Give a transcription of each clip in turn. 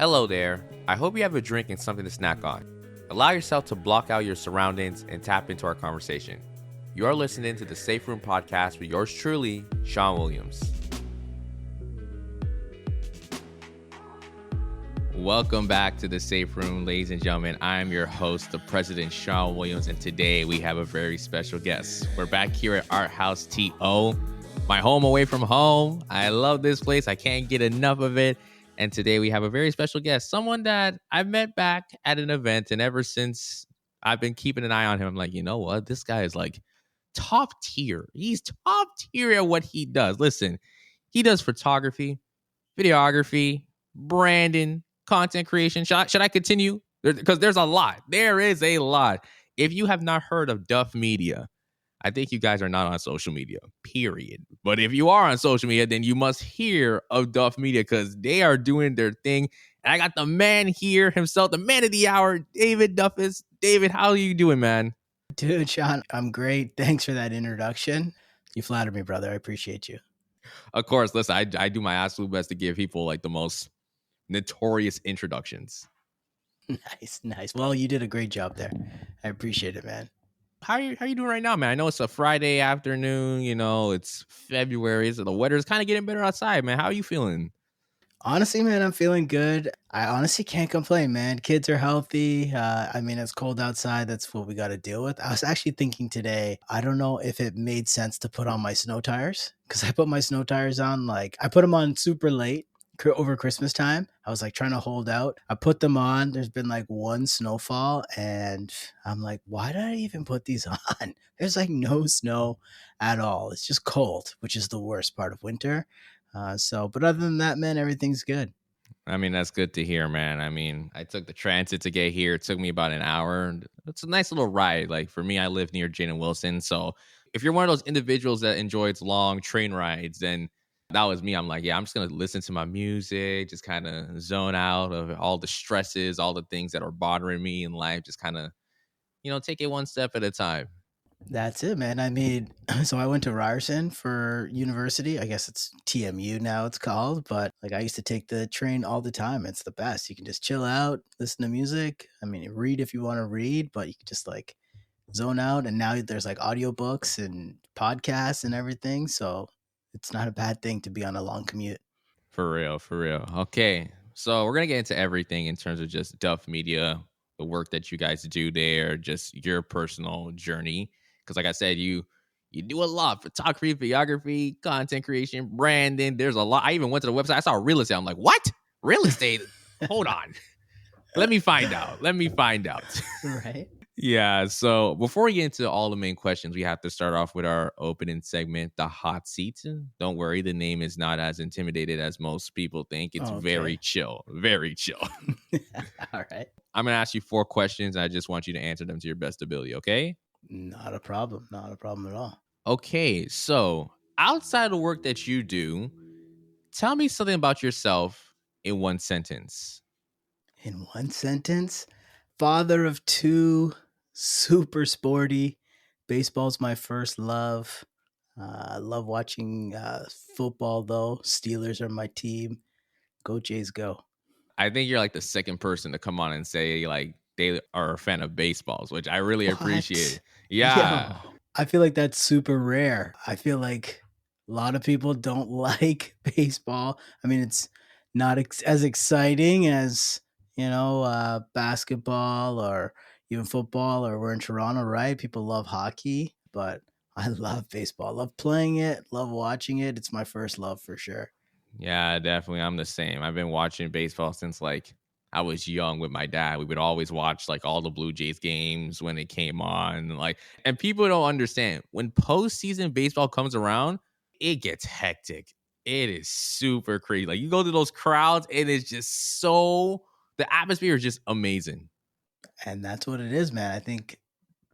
Hello there. I hope you have a drink and something to snack on. Allow yourself to block out your surroundings and tap into our conversation. You are listening to the Safe Room Podcast with yours truly, Sean Williams. Welcome back to the Safe Room, ladies and gentlemen. I'm your host, the President Sean Williams, and today we have a very special guest. We're back here at Art House TO, my home away from home. I love this place. I can't get enough of it. And today we have a very special guest, someone that I met back at an event, and ever since I've been keeping an eye on him. I'm like, you know what? This guy is like top tier. He's top tier at what he does. Listen, he does photography, videography, branding, content creation. Should I continue? Because there's a lot. There is a lot. If you have not heard of Duff Media, I think you guys are not on social media, period. But if you are on social media, then you must hear of Duff Media because they are doing their thing. And I got the man here himself, the man of the hour, David Duffus. David, how are you doing, man? Dude, Sean, I'm great. Thanks for that introduction. You flattered me, brother. I appreciate you. Of course, listen, I do my absolute best to give people like the most notorious introductions. Nice. Well, you did a great job there. I appreciate it, man. How are you doing right now, man? I know it's a Friday afternoon, it's February, so the weather's kind of getting better outside, man. How are you feeling? Honestly, man, I'm feeling good. I honestly can't complain, man. Kids are healthy. It's cold outside. That's what we got to deal with. I was actually thinking today, I don't know if it made sense to put on my snow tires because I put my snow tires on, I put them on super late over Christmas time. I was trying to hold out. I put them on. There's been one snowfall and I'm like, why did I even put these on? There's no snow at all. It's just cold, which is the worst part of winter. But other than that, man, everything's good. I mean, that's good to hear, man. I mean, I took the transit to get here. It took me about an hour. It's a nice little ride. For me, I live near Jane and Wilson. So if you're one of those individuals that enjoys long train rides, then that was me. I'm like, yeah, I'm just going to listen to my music, just kind of zone out of all the stresses, all the things that are bothering me in life, just kind of, take it one step at a time. That's it, man. So I went to Ryerson for university. I guess it's TMU now it's called, but I used to take the train all the time. It's the best. You can just chill out, listen to music. Read if you want to read, but you can just zone out. And now there's audiobooks and podcasts and everything. So it's not a bad thing to be on a long commute. For real. Okay. So we're going to get into everything in terms of just Duff Media, the work that you guys do there, just your personal journey. Because like I said, you do a lot: photography, videography, content creation, branding. There's a lot. I even went to the website. I saw real estate. I'm like, what? Real estate? Hold on. Let me find out. Right. Yeah. So before we get into all the main questions, we have to start off with our opening segment, the hot seat. Don't worry, the name is not as intimidated as most people think. It's very chill. Very chill. All right. I'm going to ask you 4 questions. I just want you to answer them to your best ability, okay? Not a problem. Not a problem at all. Okay, so outside of the work that you do, tell me something about yourself in one sentence. In one sentence? Father of 2, super sporty. Baseball's my first love. I love watching football, though. Steelers are my team. Go Jays, go. I think you're the second person to come on and say they are a fan of baseballs, which I really appreciate. Yeah. Yo, I feel like that's super rare. I feel like a lot of people don't like baseball. It's not as exciting as, basketball or even football, or we're in Toronto, right? People love hockey, but I love baseball. I love playing it, love watching it. It's my first love for sure. Yeah, definitely. I'm the same. I've been watching baseball since I was young with my dad. We would always watch all the Blue Jays games when it came on. And people don't understand when postseason baseball comes around, it gets hectic. It is super crazy. You go to those crowds, it is just the atmosphere is just amazing. And that's what it is, man. I think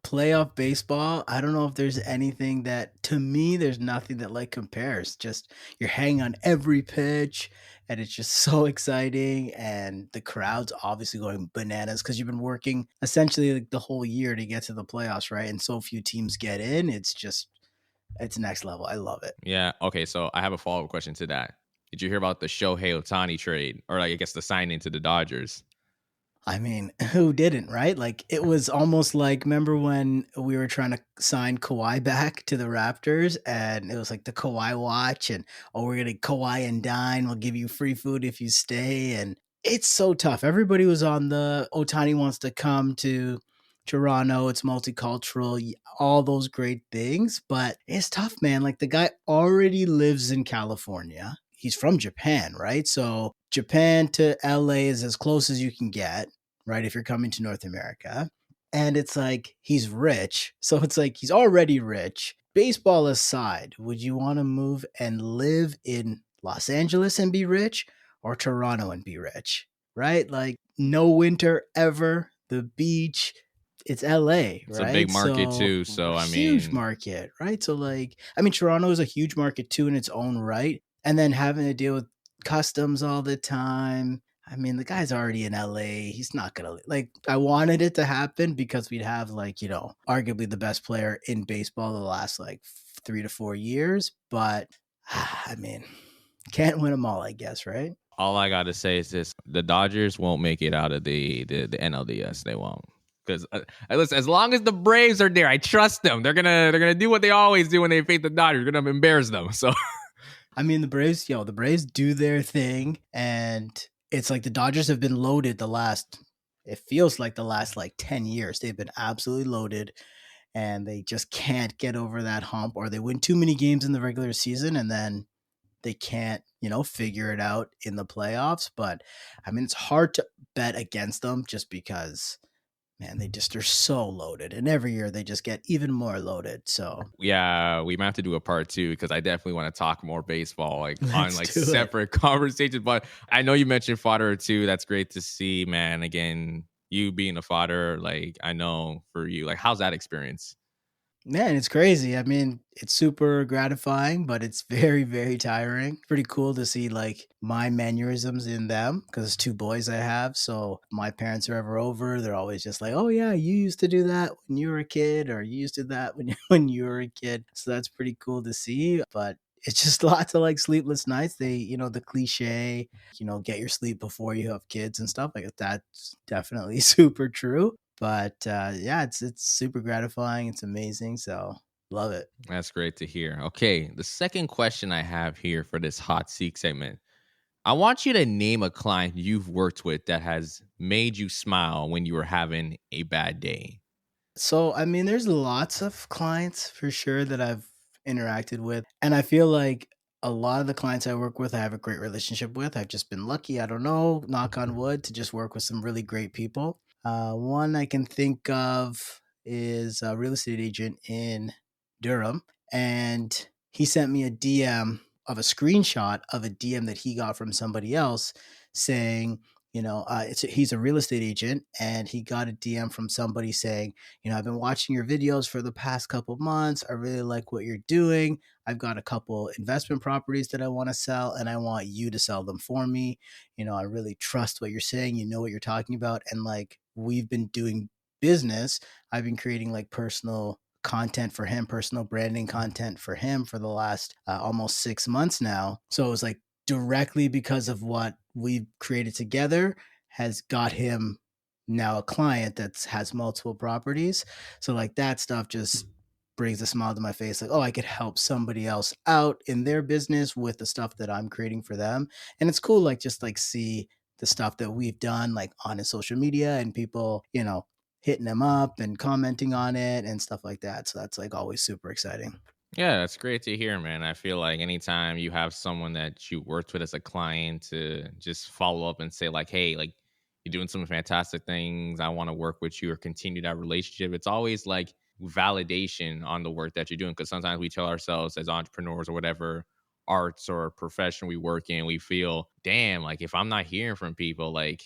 playoff baseball, I don't know if there's anything that, to me, there's nothing that compares. Just you're hanging on every pitch and it's just so exciting. And the crowd's obviously going bananas because you've been working essentially the whole year to get to the playoffs, right? And so few teams get in. It's next level. I love it. Yeah. Okay. So I have a follow-up question to that. Did you hear about the Shohei Ohtani trade, or like, I guess the signing to the Dodgers? I mean, who didn't, right? Like it was almost like remember when we were trying to sign Kawhi back to the Raptors and it was like the Kawhi watch and oh we're gonna Kawhi and dine, we'll give you free food if you stay. And it's so tough. Everybody was on the Otani wants to come to Toronto, it's multicultural, all those great things, but it's tough, man. Like the guy already lives in California. He's from Japan, right? So Japan to LA is as close as you can get, right? If you're coming to North America. And it's like he's rich. So it's like he's already rich. Baseball aside, would you want to move and live in Los Angeles and be rich or Toronto and be rich? Right? Like no winter ever, the beach, it's LA, It's a big right? market So too. So I huge mean, market, right? So like I mean Toronto is a huge market too in its own right. And then having to deal with customs all the time. I mean, the guy's already in LA. He's not gonna like. I wanted it to happen because we'd have like arguably the best player in baseball the last like 3 to 4 years. But I mean, can't win them all, I guess, right? all I gotta say is this: the Dodgers won't make it out of the NLDS. They won't. Because listen, as long as the Braves are there, I trust them. They're gonna do what they always do when they face the Dodgers. They're gonna embarrass them. So I mean, the Braves do their thing, and it's like the Dodgers have been loaded the last. It feels like the last like 10 years. They've been absolutely loaded and they just can't get over that hump, or they win too many games in the regular season and then they can't, figure it out in the playoffs. But I mean, it's hard to bet against them just because, man, they're so loaded. And every year they just get even more loaded. So yeah, we might have to do a part two because I definitely want to talk more baseball, like on let's like do it. separate conversations. But I know you mentioned fodder too. That's great to see, man. Again, you being a fodder, like I know for you, like how's that experience? Man, it's crazy. I mean, it's super gratifying, but it's very, very tiring. Pretty cool to see like my mannerisms in them because it's two boys I have. So my parents are ever over, they're always just like, "Oh yeah, you used to do that when you were a kid, or you used to do that when when you were a kid." So that's pretty cool to see. But it's just lots of like sleepless nights. They, the cliche, get your sleep before you have kids and stuff like that's definitely super true. But yeah, it's super gratifying. It's amazing. So love it. That's great to hear. Okay, the second question I have here for this hot seat segment. I want you to name a client you've worked with that has made you smile when you were having a bad day. So I mean, there's lots of clients for sure that I've interacted with, and I feel like a lot of the clients I work with, I have a great relationship with. I've just been lucky. I don't know, knock on wood, to just work with some really great people. One I can think of is a real estate agent in Durham, and he sent me a DM of a screenshot of a DM that he got from somebody else saying, he's a real estate agent, and he got a DM from somebody saying, I've been watching your videos for the past couple months. I really like what you're doing. I've got a couple investment properties that I want to sell, and I want you to sell them for me. I really trust what you're saying. You know what you're talking about. And like, we've been doing business. I've been creating like personal content for him, personal branding content for him for the last almost 6 months now. So it was like directly because of what we've created together has got him now a client that has multiple properties. So like that stuff just brings a smile to my face. Like, oh, I could help somebody else out in their business with the stuff that I'm creating for them. And it's cool, like just like see the stuff that we've done like on his social media and people, hitting him up and commenting on it and stuff like that. So that's like always super exciting. Yeah, that's great to hear, man. I feel like anytime you have someone that you worked with as a client to just follow up and say, like, hey, like, you're doing some fantastic things. I want to work with you or continue that relationship. It's always like validation on the work that you're doing. Cause sometimes we tell ourselves as entrepreneurs or whatever arts or profession we work in, we feel, damn, like if I'm not hearing from people, like,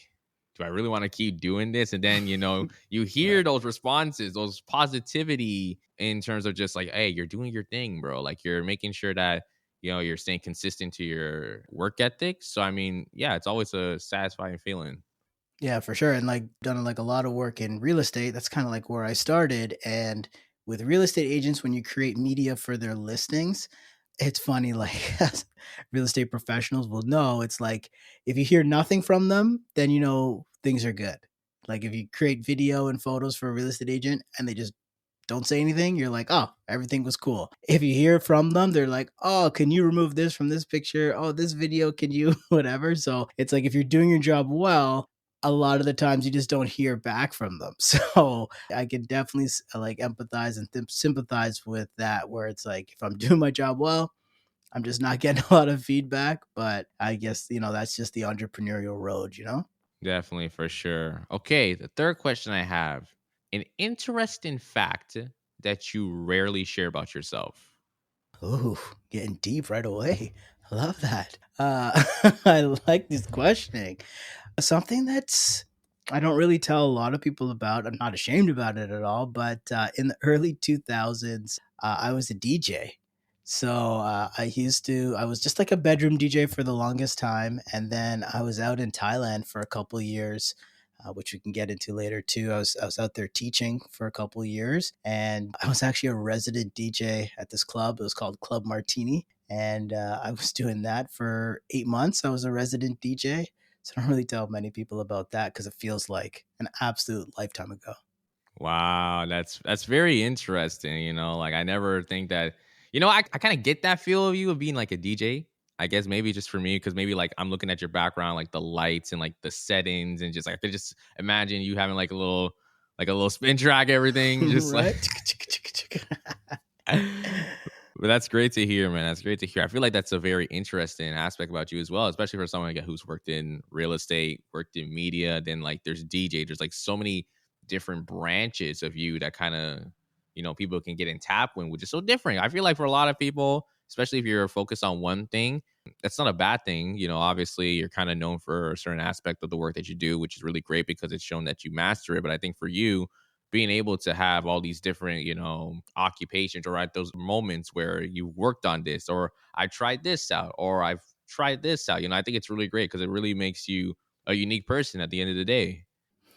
do I really want to keep doing this? And then, you hear Right. those responses, those positivity in terms of just like, hey, you're doing your thing, bro. Like you're making sure that, you're staying consistent to your work ethic. So, I mean, yeah, it's always a satisfying feeling. Yeah, for sure. And like done like a lot of work in real estate. That's kind of like where I started. And with real estate agents, when you create media for their listings, it's funny, like real estate professionals will know. It's like if you hear nothing from them, then you know things are good. Like if you create video and photos for a real estate agent and they just don't say anything, you're like, oh, everything was cool. If you hear from them, they're like, oh, can you remove this from this picture? Oh, this video, can you whatever? So it's like if you're doing your job well, a lot of the times you just don't hear back from them. So I can definitely like empathize and sympathize with that, where it's like if I'm doing my job well, I'm just not getting a lot of feedback. But I guess, that's just the entrepreneurial road. Definitely, for sure. Okay, the third question I have, an interesting fact that you rarely share about yourself. Ooh, getting deep right away. I love that. I like this questioning. Something that's I don't really tell a lot of people about. I'm not ashamed about it at all. But in the early 2000s, I was a DJ. So I was just like a bedroom DJ for the longest time. And then I was out in Thailand for a couple years, which we can get into later too. I was out there teaching for a couple years, and I was actually a resident DJ at this club. It was called Club Martini, and I was doing that for 8 months. I was a resident DJ, so I don't really tell many people about that because it feels like an absolute lifetime ago. Wow, that's very interesting. Like I never think that. I kind of get that feel of you of being like a DJ. I guess maybe just for me, because maybe like I'm looking at your background, like the lights and like the settings, and just like I could just imagine you having like a little spin track, everything, just like. Right? But that's great to hear, man. That's great to hear. I feel like that's a very interesting aspect about you as well, especially for someone like who's worked in real estate, worked in media. Then like there's DJ. There's like so many different branches of you that kind of people can get in tap with, which is so different. I feel like for a lot of people, especially if you're focused on one thing, that's not a bad thing. Obviously you're kind of known for a certain aspect of the work that you do, which is really great because it's shown that you master it. But I think for you, being able to have all these different, occupations, or at those moments where you worked on this, or I tried this out, or I've tried this out, I think it's really great because it really makes you a unique person at the end of the day.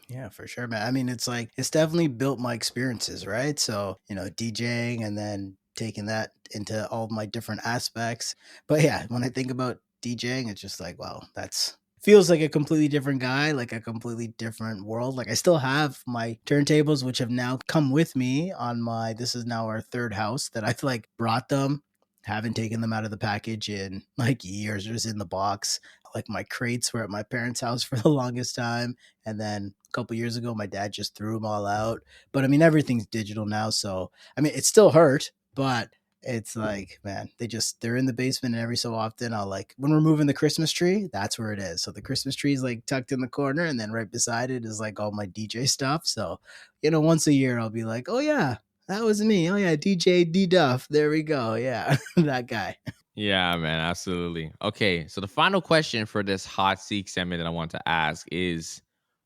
Yeah, for sure, man. I mean, it's like it's definitely built my experiences, right? So, DJing and then taking that into all of my different aspects. But yeah, when I think about DJing, it's just like, wow, that's feels like a completely different guy, like a completely different world. Like I still have my turntables, which have now come with me on this is now our third house that I've like brought them. Haven't taken them out of the package in like years, just in the box. Like my crates were at my parents' house for the longest time. And then a couple years ago, my dad just threw them all out. But I mean, everything's digital now. So, I mean, it still hurt, but it's like, man, they're in the basement. And every so often I'll like, when we're moving the Christmas tree, that's where it is. So the Christmas tree is like tucked in the corner. And then right beside it is like all my DJ stuff. So, once a year I'll be like, oh yeah, that was me. Oh yeah, DJ D Duff. There we go. Yeah, that guy. Yeah, man, absolutely. Okay, so the final question for this hot seat segment that I want to ask is,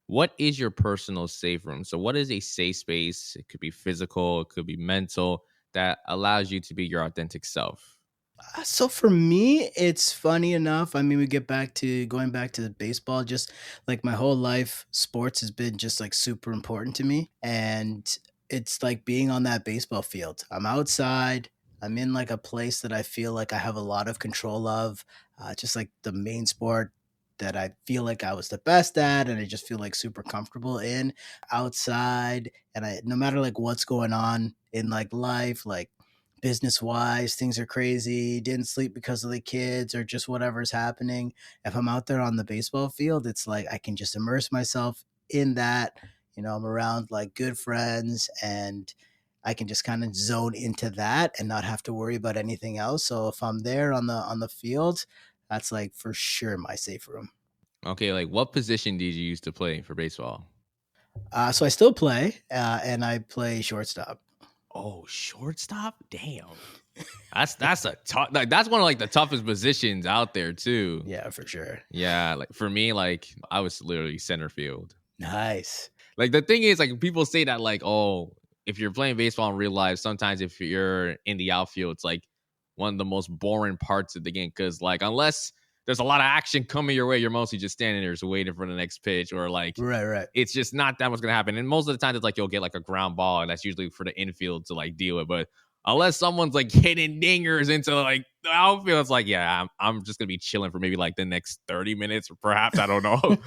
what is your personal safe room? So what is a safe space? It could be physical, it could be mental, that allows you to be your authentic self. So for me, it's funny enough. I mean, we get back to going back to baseball. Just like my whole life, sports has been just like super important to me. And it's like being on that baseball field. I'm outside. I'm in like a place that I feel like I have a lot of control of. Just like the main sport that I feel like I was the best at, and I just feel like super comfortable in outside. And no matter like what's going on in like life, like business wise, things are crazy, didn't sleep because of the kids or just whatever's happening. If I'm out there on the baseball field, it's like I can just immerse myself in that. I'm around like good friends, and I can just kind of zone into that and not have to worry about anything else. So if I'm there on the field, that's like for sure my safe room. Okay, like what position did you used to play for baseball? So I still play, and I play shortstop. Oh, shortstop? Damn. That's a tough, like that's one of like the toughest positions out there too. Yeah, for sure. Yeah, like for me, like I was literally center field. Nice. Like the thing is, like people say that, like, oh, if you're playing baseball in real life, sometimes if you're in the outfield, it's like one of the most boring parts of the game because, like, unless there's a lot of action coming your way, you're mostly just standing there, just waiting for the next pitch, or like, Right. it's just not that much gonna happen. And most of the time, it's like you'll get like a ground ball, and that's usually for the infield to like deal with. But unless someone's like hitting dingers into like the outfield, it's like, yeah, I'm just gonna be chilling for maybe like the next 30 minutes or perhaps, I don't know.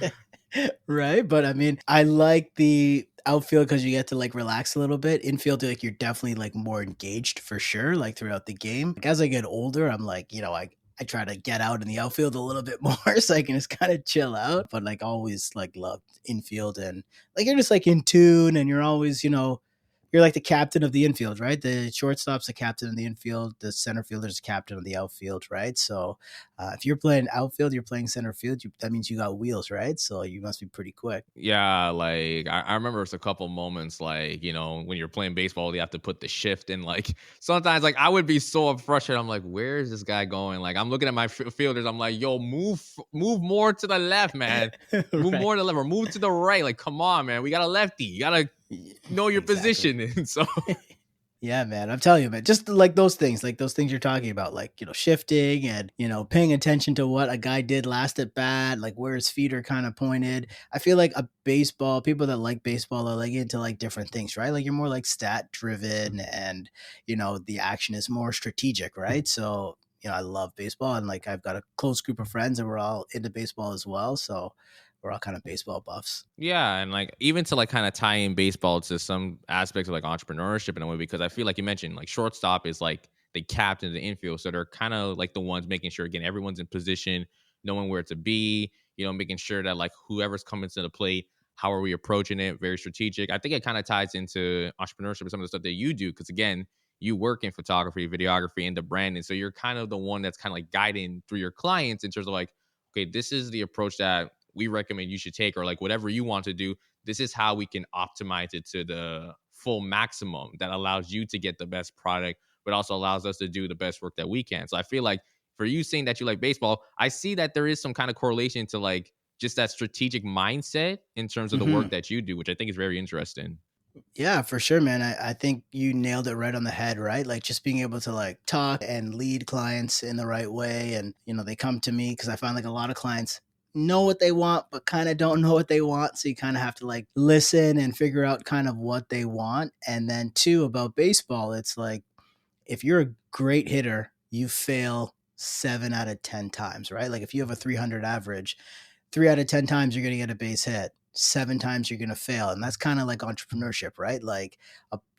Right. But I mean, I like the outfield because you get to like relax a little bit. Infield, like you're definitely like more engaged for sure, like throughout the game. Like, as I get older, I'm like, I try to get out in the outfield a little bit more so I can just kind of chill out. But like always like loved infield and like you're just like in tune and you're always, you're like the captain of the infield, right? The shortstop's the captain of the infield, the center fielder's captain of the outfield, right? So if you're playing outfield, you're playing center field, that means you got wheels, right? So you must be pretty quick. Yeah, like I remember it's a couple moments like, when you're playing baseball, you have to put the shift in. Like sometimes like I would be so frustrated. I'm like, where is this guy going? Like I'm looking at my fielders. I'm like, yo, move more to the left, man. Move Right. more to the left or move to the right. Like, come on, man. We got a lefty. You gotta know your Exactly. position. And so Yeah, man. I'm telling you, man. Just like those things you're talking about, like, shifting and, paying attention to what a guy did last at bat, like where his feet are kind of pointed. I feel like people that like baseball are like into like different things, right? Like you're more like stat driven and, the action is more strategic, right? So, I love baseball and like I've got a close group of friends and we're all into baseball as well. So we're all kind of baseball buffs. yeah, and like even to like kind of tie in baseball to some aspects of like entrepreneurship in a way, because I feel like you mentioned like shortstop is like the captain of the infield, so they're kind of like the ones making sure again everyone's in position, knowing where to be, making sure that like whoever's coming to the plate, how are we approaching it, very strategic. I think it kind of ties into entrepreneurship and some of the stuff that you do, because again, you work in photography, videography, and the branding, so you're kind of the one that's kind of like guiding through your clients in terms of like, okay, this is the approach that we recommend you should take, or like whatever you want to do, this is how we can optimize it to the full maximum that allows you to get the best product but also allows us to do the best work that we can. So I feel like for you saying that you like baseball, I see that there is some kind of correlation to like just that strategic mindset in terms of the work Mhm. that you do, which I think is very interesting. Yeah, for sure, man. I think you nailed it right on the head, right? Like just being able to like talk and lead clients in the right way. And, they come to me because I find like a lot of clients know what they want, but kind of don't know what they want. So you kind of have to like listen and figure out kind of what they want. And then, two, about baseball, it's like if you're a great hitter, you fail 7 out of 10 times, right? Like if you have a 300 average, 3 out of 10 times you're going to get a base hit. 7 times you're going to fail. And that's kind of like entrepreneurship, right? Like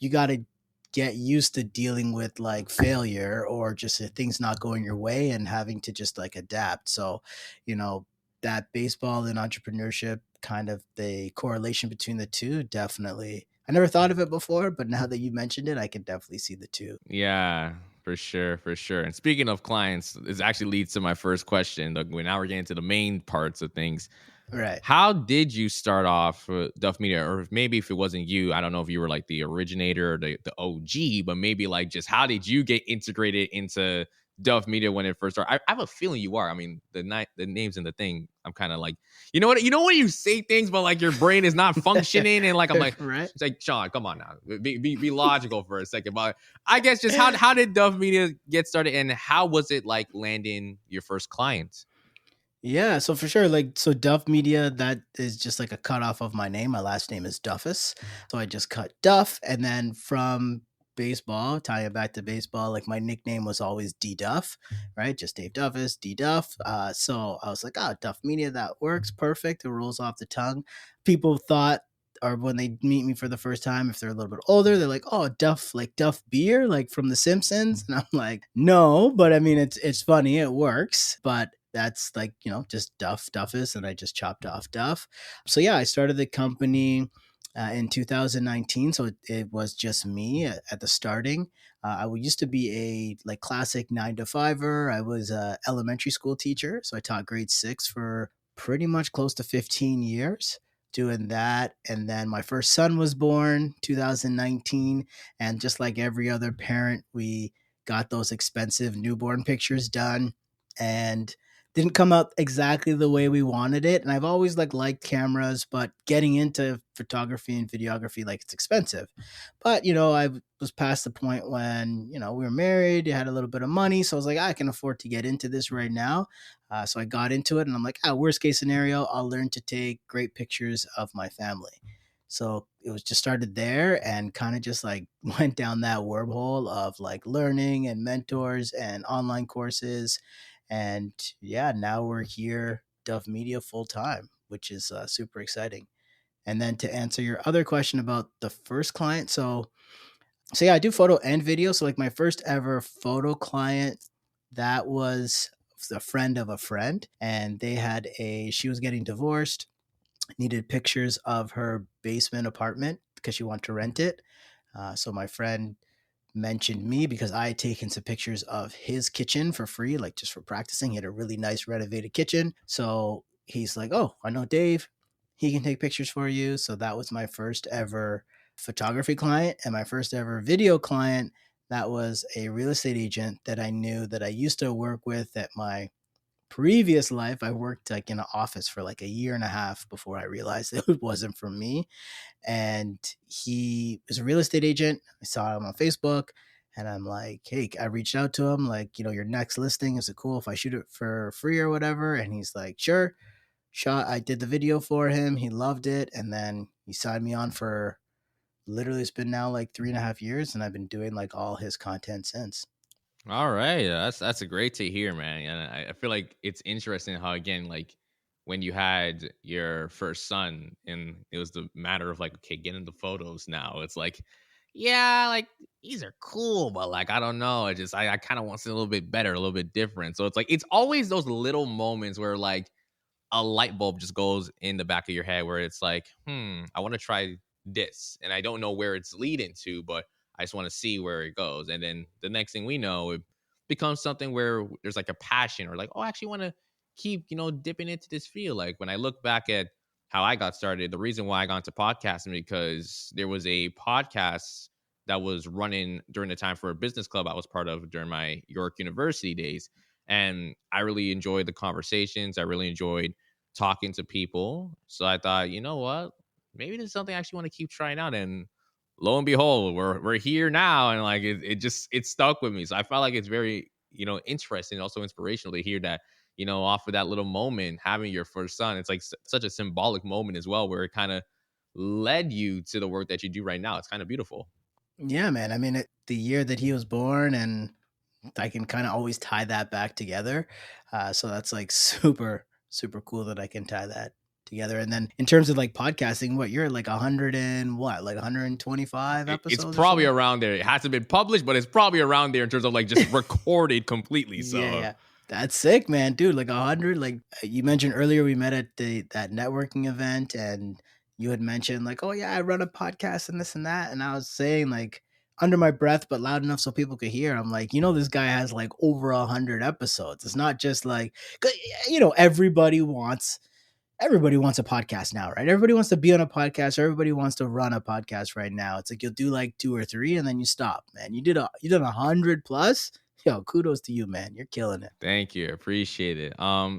you got to get used to dealing with like failure or just things not going your way and having to just like adapt. So, you know, that baseball and entrepreneurship kind of the correlation between the two, definitely. I never thought of it before, but now that you mentioned it, I can definitely see the two. Yeah, for sure, for sure. And speaking of clients, this actually leads to my first question. Like, now we're getting to the main parts of things. Right. How did you start off Duff Media? Or maybe if it wasn't you, I don't know if you were like the originator or the OG, but maybe like just how did you get integrated into Duff Media when it first started? I have a feeling you are. I mean, the names and the thing, I'm kind of like, you know when you say things, but like your brain is not functioning, and like I'm like, Right. it's like Sean, come on now, be logical for a second. But I guess just how did Duff Media get started, and how was it like landing your first clients? Yeah, so for sure, like, so Duff Media, that is just like a cutoff of my name. My last name is Duffus. So I just cut Duff. And then from baseball, tying it back to baseball, like my nickname was always D Duff, right? Just Dave Duffus, D Duff. So I was like, oh, Duff Media, that works. Perfect. It rolls off the tongue. People thought, or when they meet me for the first time, if they're a little bit older, they're like, "Oh, Duff, like Duff beer, like from The Simpsons," and I'm like, "No," but I mean, it's funny, it works, but that's like just Duffus, and I just chopped off Duff. So yeah, I started the company in 2019, so it was just me at the starting. I used to be a like classic 9 to 5er. I was a elementary school teacher, so I taught grade 6 for pretty much close to 15 years doing that. And then my first son was born 2019. And just like every other parent, we got those expensive newborn pictures done and didn't come out exactly the way we wanted it. And I've always like liked cameras, but getting into photography and videography, like it's expensive. But I was past the point when we were married, had a little bit of money, so I was like, I can afford to get into this right now. So I got into it, and I'm like, worst case scenario, I'll learn to take great pictures of my family. So it was just started there and kind of just like went down that wormhole of like learning and mentors and online courses. And yeah, now we're here, Duff Media full time, which is super exciting. And then to answer your other question about the first client, so yeah, I do photo and video. So like my first ever photo client, that was a friend of a friend, and she was getting divorced, needed pictures of her basement apartment because she wanted to rent it. So my friend mentioned me because I had taken some pictures of his kitchen for free, like just for practicing. He had a really nice renovated kitchen. So he's like, "Oh, I know Dave. He can take pictures for you." So that was my first ever photography client. And my first ever video client, that was a real estate agent that I knew that I used to work with at my previous life. I worked like in an office for like a year and a half before I realized it wasn't for me. And he was a real estate agent. I saw him on Facebook, and I'm like, "Hey," I reached out to him, like, your next listing, is it cool if I shoot it for free or whatever? And he's like, "Sure." I did the video for him. He loved it. And then he signed me on for literally, it's been now like 3.5 years, and I've been doing like all his content since. All right, that's a great to hear, man. And I feel like it's interesting how again, like when you had your first son, and it was the matter of like, okay, getting the photos now. It's like, yeah, like these are cool, but like I don't know. I kind of want something a little bit better, a little bit different. So it's like it's always those little moments where like a light bulb just goes in the back of your head where it's like, I want to try this. And I don't know where it's leading to, but I just want to see where it goes. And then the next thing we know, it becomes something where there's like a passion or like, oh, I actually want to keep, dipping into this field. Like when I look back at how I got started, the reason why I got into podcasting because there was a podcast that was running during the time for a business club I was part of during my York University days. And I really enjoyed the conversations. I really enjoyed talking to people. So I thought, you know what? Maybe there's something I actually want to keep trying out. And lo and behold, we're here now. And like it stuck with me. So I felt like it's very, interesting, also inspirational to hear that, off of that little moment, having your first son, it's like such a symbolic moment as well, where it kind of led you to the work that you do right now. It's kind of beautiful. Yeah, man. I mean, the year that he was born, and I can kind of always tie that back together. So that's like super, super cool that I can tie that together. And then in terms of like podcasting, what you're at like 100 and what, like 125 It's episodes or probably something? around there. It hasn't been published, but it's probably around there in terms of like just recorded completely. Yeah, So yeah. That's sick, man, dude. Like 100. Like you mentioned earlier, we met at that networking event, and you had mentioned like, "Oh yeah, I run a podcast and this and that," and I was saying like under my breath, but loud enough so people could hear. I'm like, this guy has like over 100 episodes. It's not just like, 'cause, everybody wants a podcast now, right? Everybody wants to be on a podcast. Everybody wants to run a podcast right now. It's like you'll do like two or three, and then you stop, man. You did 100 plus. Yo, kudos to you, man. You're killing it. thank you. Appreciate it.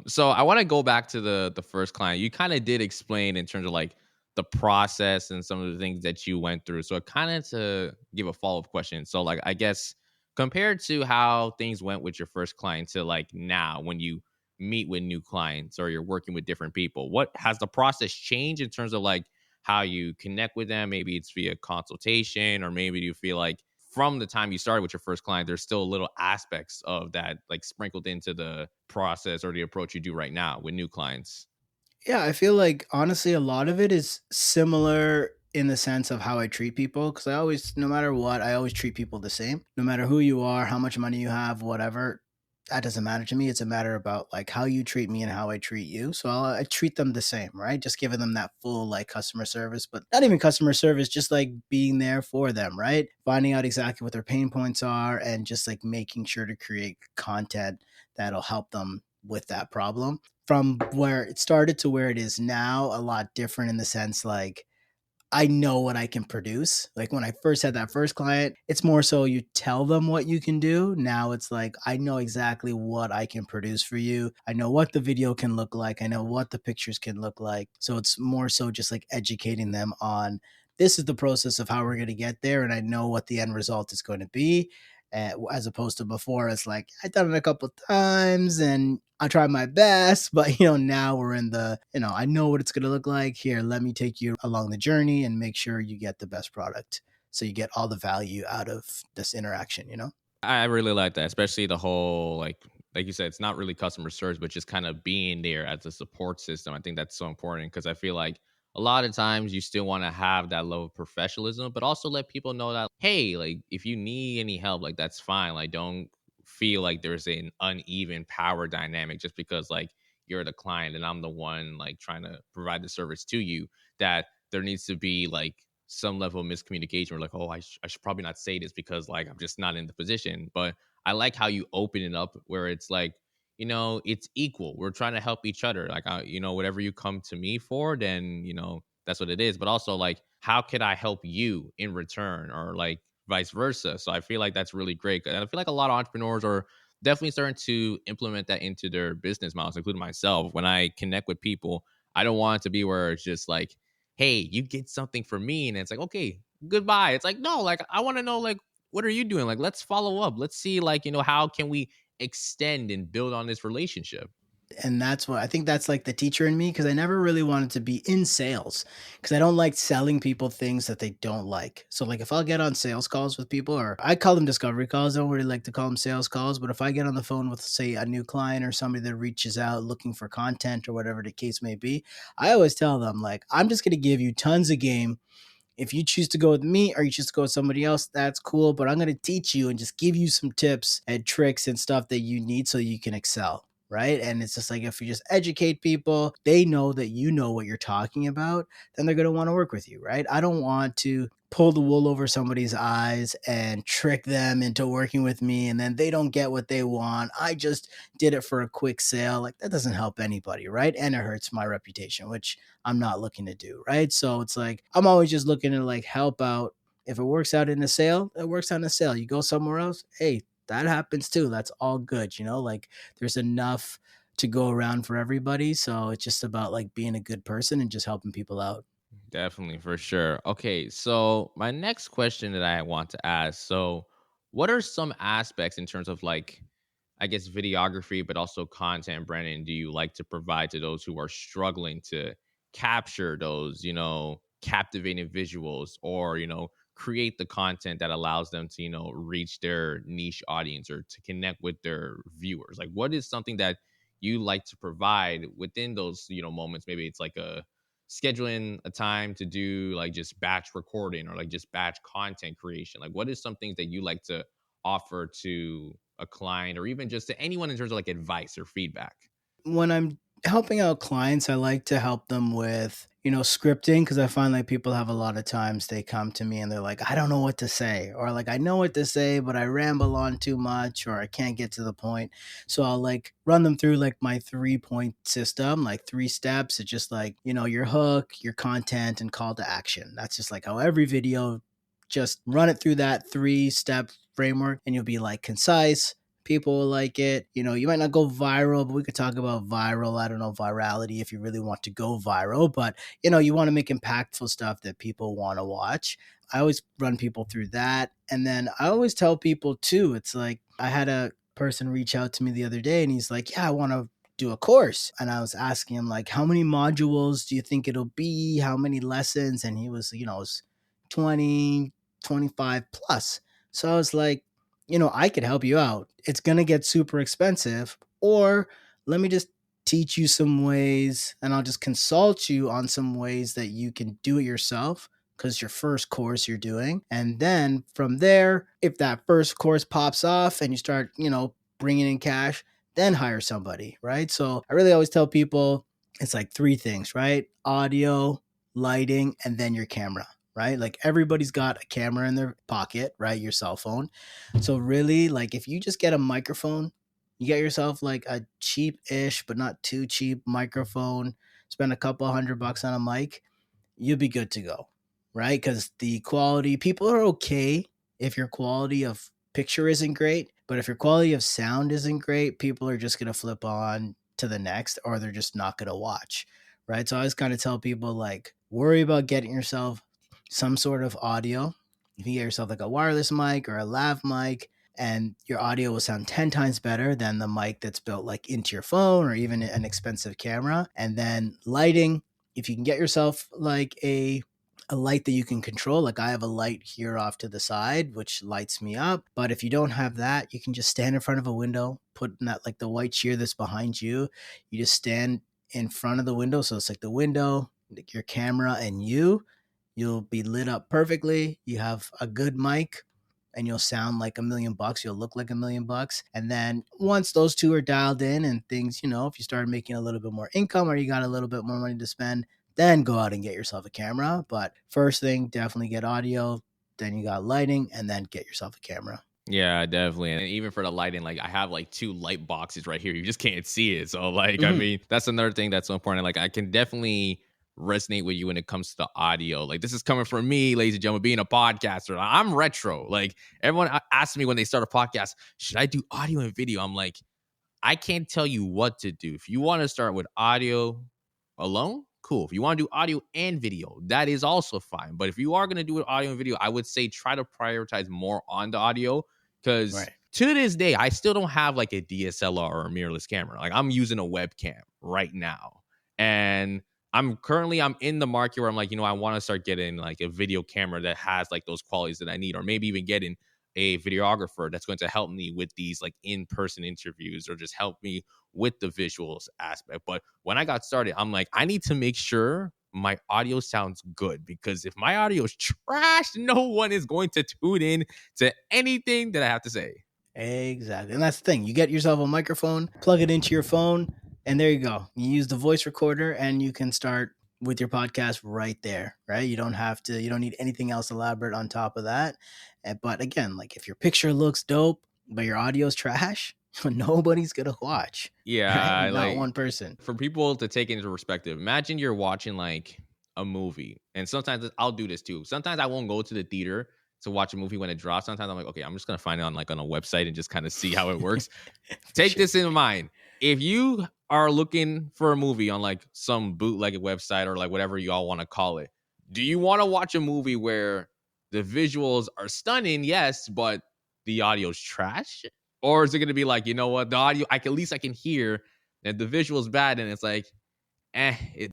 So I want to go back to the first client. You kind of did explain in terms of like the process and some of the things that you went through. So kind of to give a follow-up question. So like I guess compared to how things went with your first client to like now when you meet with new clients or you're working with different people, what has the process changed in terms of like how you connect with them? Maybe it's via consultation, or maybe do you feel like from the time you started with your first client, there's still little aspects of that like sprinkled into the process or the approach you do right now with new clients? Yeah, I feel like honestly, a lot of it is similar in the sense of how I treat people. Because I always, no matter what, I always treat people the same. No matter who you are, how much money you have, whatever, that doesn't matter to me. It's a matter about like how you treat me and how I treat you. So I treat them the same, right? Just giving them that full like customer service, but not even customer service, just like being there for them, right? Finding out exactly what their pain points are and just like making sure to create content that'll help them with that problem. From where it started to where it is now, a lot different in the sense like I know what I can produce. Like when I first had that first client, it's more so you tell them what you can do. Now it's like I know exactly what I can produce for you. I know what the video can look like. I know what the pictures can look like. So it's more so just like educating them on this is the process of how we're going to get there, and I know what the end result is going to be. as opposed to before. It's like I've done it a couple times and I tried my best, but now we're in the, I know what it's going to look like. Here, let me take you along the journey and make sure you get the best product. So you get all the value out of this interaction. I really like that, especially the whole like you said, it's not really customer service, but just kind of being there as a support system. I think that's so important because I feel like a lot of times you still want to have that level of professionalism, but also let people know that hey, like if you need any help, like that's fine. Like don't feel like there's an uneven power dynamic just because like you're the client and I'm the one like trying to provide the service to you. That there needs to be like some level of miscommunication or like, oh, I should probably not say this because like I'm just not in the position. But I like how you open it up where it's like, it's equal. We're trying to help each other. Like, whatever you come to me for, then, that's what it is. But also, like, how could I help you in return or like vice versa? So I feel like that's really great. And I feel like a lot of entrepreneurs are definitely starting to implement that into their business models, including myself. When I connect with people, I don't want it to be where it's just like, hey, you get something from me. And it's like, okay, goodbye. It's like, no, like, I want to know, like, what are you doing? Like, let's follow up. Let's see, like, how can we extend and build on this relationship? And that's what I think, that's like the teacher in me, because I never really wanted to be in sales because I don't like selling people things that they don't like. So like if I'll get on sales calls with people, or I call them discovery calls, I don't really like to call them sales calls, but if I get on the phone with say a new client or somebody that reaches out looking for content or whatever the case may be, I always tell them like, I'm just going to give you tons of game. If you choose to go with me or you choose to go with somebody else, that's cool. But I'm going to teach you and just give you some tips and tricks and stuff that you need so you can excel. Right. And it's just like if you just educate people, they know that you know what you're talking about, then they're going to want to work with you. Right. I don't want to pull the wool over somebody's eyes and trick them into working with me and then they don't get what they want. I just did it for a quick sale. Like that doesn't help anybody. Right. And it hurts my reputation, which I'm not looking to do. Right. So it's like I'm always just looking to like help out. If it works out in a sale, it works out in a sale. You go somewhere else, hey, that happens too. That's all good. Like there's enough to go around for everybody. So it's just about like being a good person and just helping people out. Definitely, for sure. Okay, so my next question that I want to ask, so what are some aspects in terms of like, I guess, videography, but also content branding do you like to provide to those who are struggling to capture those, captivating visuals or, create the content that allows them to, reach their niche audience or to connect with their viewers? Like, what is something that you like to provide within those, moments? Maybe it's like a scheduling a time to do like just batch recording or like just batch content creation. Like, what is some things that you like to offer to a client or even just to anyone in terms of like advice or feedback? When I'm helping out clients, I like to help them with, scripting, because I find like people have a lot of times they come to me and they're like, I don't know what to say, or like, I know what to say, but I ramble on too much, or I can't get to the point. So I'll like run them through like my 3 point system, like 3 steps. It's just like, your hook, your content, and call to action. That's just like how every video, just run it through that 3 step framework and you'll be like concise. People will like it. You might not go viral, but we could talk about viral. I don't know, virality, if you really want to go viral, but you want to make impactful stuff that people want to watch. I always run people through that. And then I always tell people too, it's like I had a person reach out to me the other day and he's like, yeah, I want to do a course. And I was asking him like, how many modules do you think it'll be? How many lessons? And he was, it was 20, 25 plus. So I was like, I could help you out. It's going to get super expensive, or let me just teach you some ways and I'll just consult you on some ways that you can do it yourself because your first course you're doing. And then from there, if that first course pops off and you start, bringing in cash, then hire somebody, right? So I really always tell people it's like 3 things, right? Audio, lighting, and then your camera, right? Like everybody's got a camera in their pocket, right? Your cell phone. So really, like if you just get a microphone, you get yourself like a cheap-ish, but not too cheap microphone, spend a couple $100 on a mic, you'll be good to go, right? Because the quality, people are okay if your quality of picture isn't great, but if your quality of sound isn't great, people are just going to flip on to the next, or they're just not going to watch, right? So I always kind of tell people like, worry about getting yourself some sort of audio. If you get yourself like a wireless mic or a lav mic, and your audio will sound 10 times better than the mic that's built like into your phone or even an expensive camera. And then lighting, if you can get yourself like a light that you can control. Like I have a light here off to the side, which lights me up. But if you don't have that, you can just stand in front of a window, put that like the white sheer that's behind you. You just stand in front of the window. So it's like the window, like your camera, and you'll be lit up perfectly. You have a good mic and you'll sound like $1,000,000. You'll look like $1,000,000. And then once those two are dialed in and things, if you start making a little bit more income or you got a little bit more money to spend, then go out and get yourself a camera. But first thing, definitely get audio. Then you got lighting, and then get yourself a camera. Yeah, definitely. And even for the lighting, like I have like 2 light boxes right here. You just can't see it. So like, I mean, that's another thing that's so important. Like I can definitely resonate with you when it comes to the audio. Like this is coming from me, ladies and gentlemen, being a podcaster. I'm retro. Like everyone asks me when they start a podcast, should I do audio and video? I'm like, I can't tell you what to do. If you want to start with audio alone, cool. If you want to do audio and video, that is also fine. But if you are going to do it audio and video, I would say try to prioritize more on the audio because to this day, I still don't have like a DSLR or a mirrorless camera. Like I'm using a webcam right now. And I'm in the market where I'm like, I want to start getting like a video camera that has like those qualities that I need, or maybe even getting a videographer that's going to help me with these like in-person interviews or just help me with the visuals aspect. But when I got started, I'm like, I need to make sure my audio sounds good, because if my audio is trash, no one is going to tune in to anything that I have to say. Exactly. And that's the thing. You get yourself a microphone, plug it into your phone, and there you go. You use the voice recorder and you can start with your podcast right there, right? You don't need anything else elaborate on top of that. But again, like if your picture looks dope, but your audio's trash, nobody's going to watch. Yeah. Right? Not like one person. For people to take into perspective, imagine you're watching like a movie. And sometimes I'll do this too. Sometimes I won't go to the theater to watch a movie when it drops. Sometimes I'm like, okay, I'm just going to find it on a website and just kind of see how it works. Take this in mind. If you are looking for a movie on like some bootleg website or like whatever you all want to call it, do you want to watch a movie where the visuals are stunning? Yes, but the audio's trash? Or is it going to be like, you know what, the audio, at least I can hear, and the visual's bad, and it's like,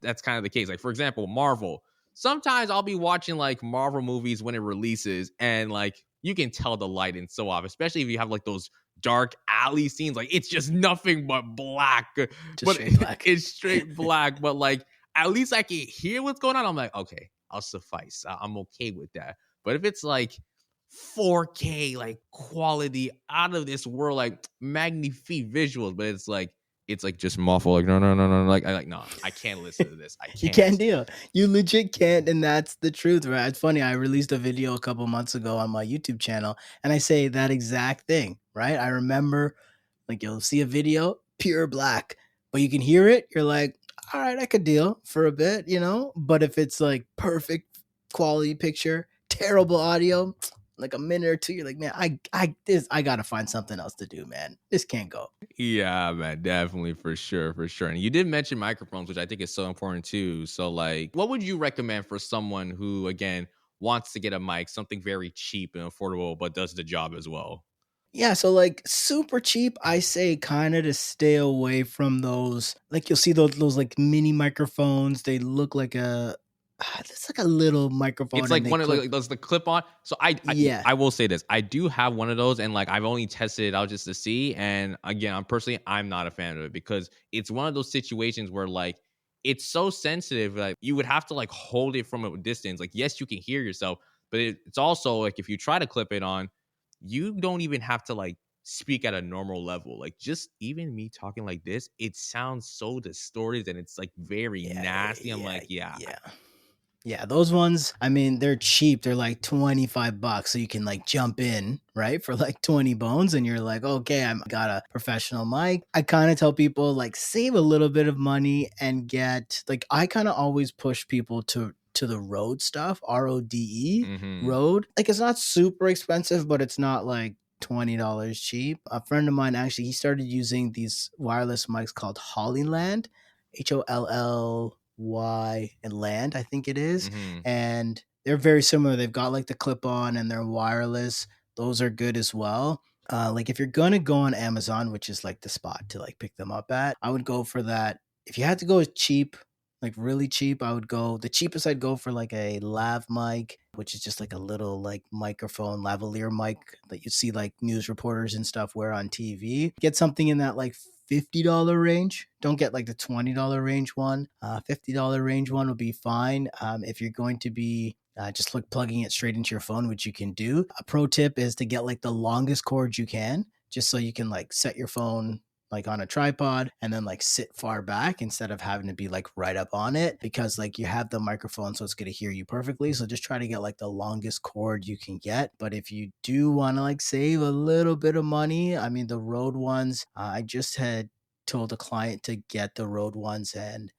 that's kind of the case. Like, for example, Marvel. Sometimes I'll be watching like Marvel movies when it releases, and like you can tell the lighting's so off, especially if you have like those dark alley scenes. Like it's just nothing but black. It's straight black. But like at least I can hear what's going on. I'm like, okay, I'll suffice. I'm okay with that. But if it's like 4K, like quality out of this world, like magnifique visuals, but it's like just muffled, like no, like no, I can't listen to this. I can't. You can't deal. You legit can't, and that's the truth, right? It's funny. I released a video a couple months ago on my YouTube channel, and I say that exact thing, right? I remember, like you'll see a video, pure black, but you can hear it. You're like, all right, I could deal for a bit, But if it's like perfect quality picture, terrible audio, like a minute or two, you're like, man, I gotta find something else to do, man. This can't go. Yeah, man, definitely, for sure. And you did mention microphones, which I think is so important too. So like, what would you recommend for someone who, again, wants to get a mic, something very cheap and affordable, but does the job as well? Yeah, so like super cheap, I say kind of to stay away from those. Like you'll see those like mini microphones. They look like it's like a little microphone, It's like and they one of clip. like those the clip on. So Yeah, I will say this. I do have one of those, and like I've only tested it out just to see. And again, I'm not a fan of it, because it's one of those situations where like it's so sensitive. Like you would have to like hold it from a distance. Like yes, you can hear yourself, but it's also like if you try to clip it on, you don't even have to like speak at a normal level. Like just even me talking like this, it sounds so distorted and it's like very nasty. I'm like, yeah. Yeah, those ones, I mean, they're cheap. They're like $25. So you can like jump in, right? For like 20 bones. And you're like, okay, I got a professional mic. I kind of tell people like save a little bit of money and get like, I kind of always push people to the Rode stuff, RODE, Rode. Like it's not super expensive, but it's not like $20 cheap. A friend of mine actually, he started using these wireless mics called Hollyland, HOLLY and land, I think it is. And they're very similar. They've got like the clip on and they're wireless. Those are good as well. Like if you're gonna go on Amazon, which is like the spot to like pick them up at, I would go for that. If you had to go cheap, like really cheap, I would go the cheapest I'd go for like a lav mic, which is just like a little like microphone lavalier mic that you see like news reporters and stuff wear on TV. Get something in that like $50 range. Don't get like the $20 range one. $50 range one will be fine. If you're going to be just like plugging it straight into your phone, which you can do. A pro tip is to get like the longest cord you can, just so you can like set your phone like on a tripod and then like sit far back instead of having to be like right up on it, because like you have the microphone so it's going to hear you perfectly. So just try to get like the longest cord you can get. But if you do want to like save a little bit of money, I mean the Rode ones, I just had told a client to get the Rode ones, and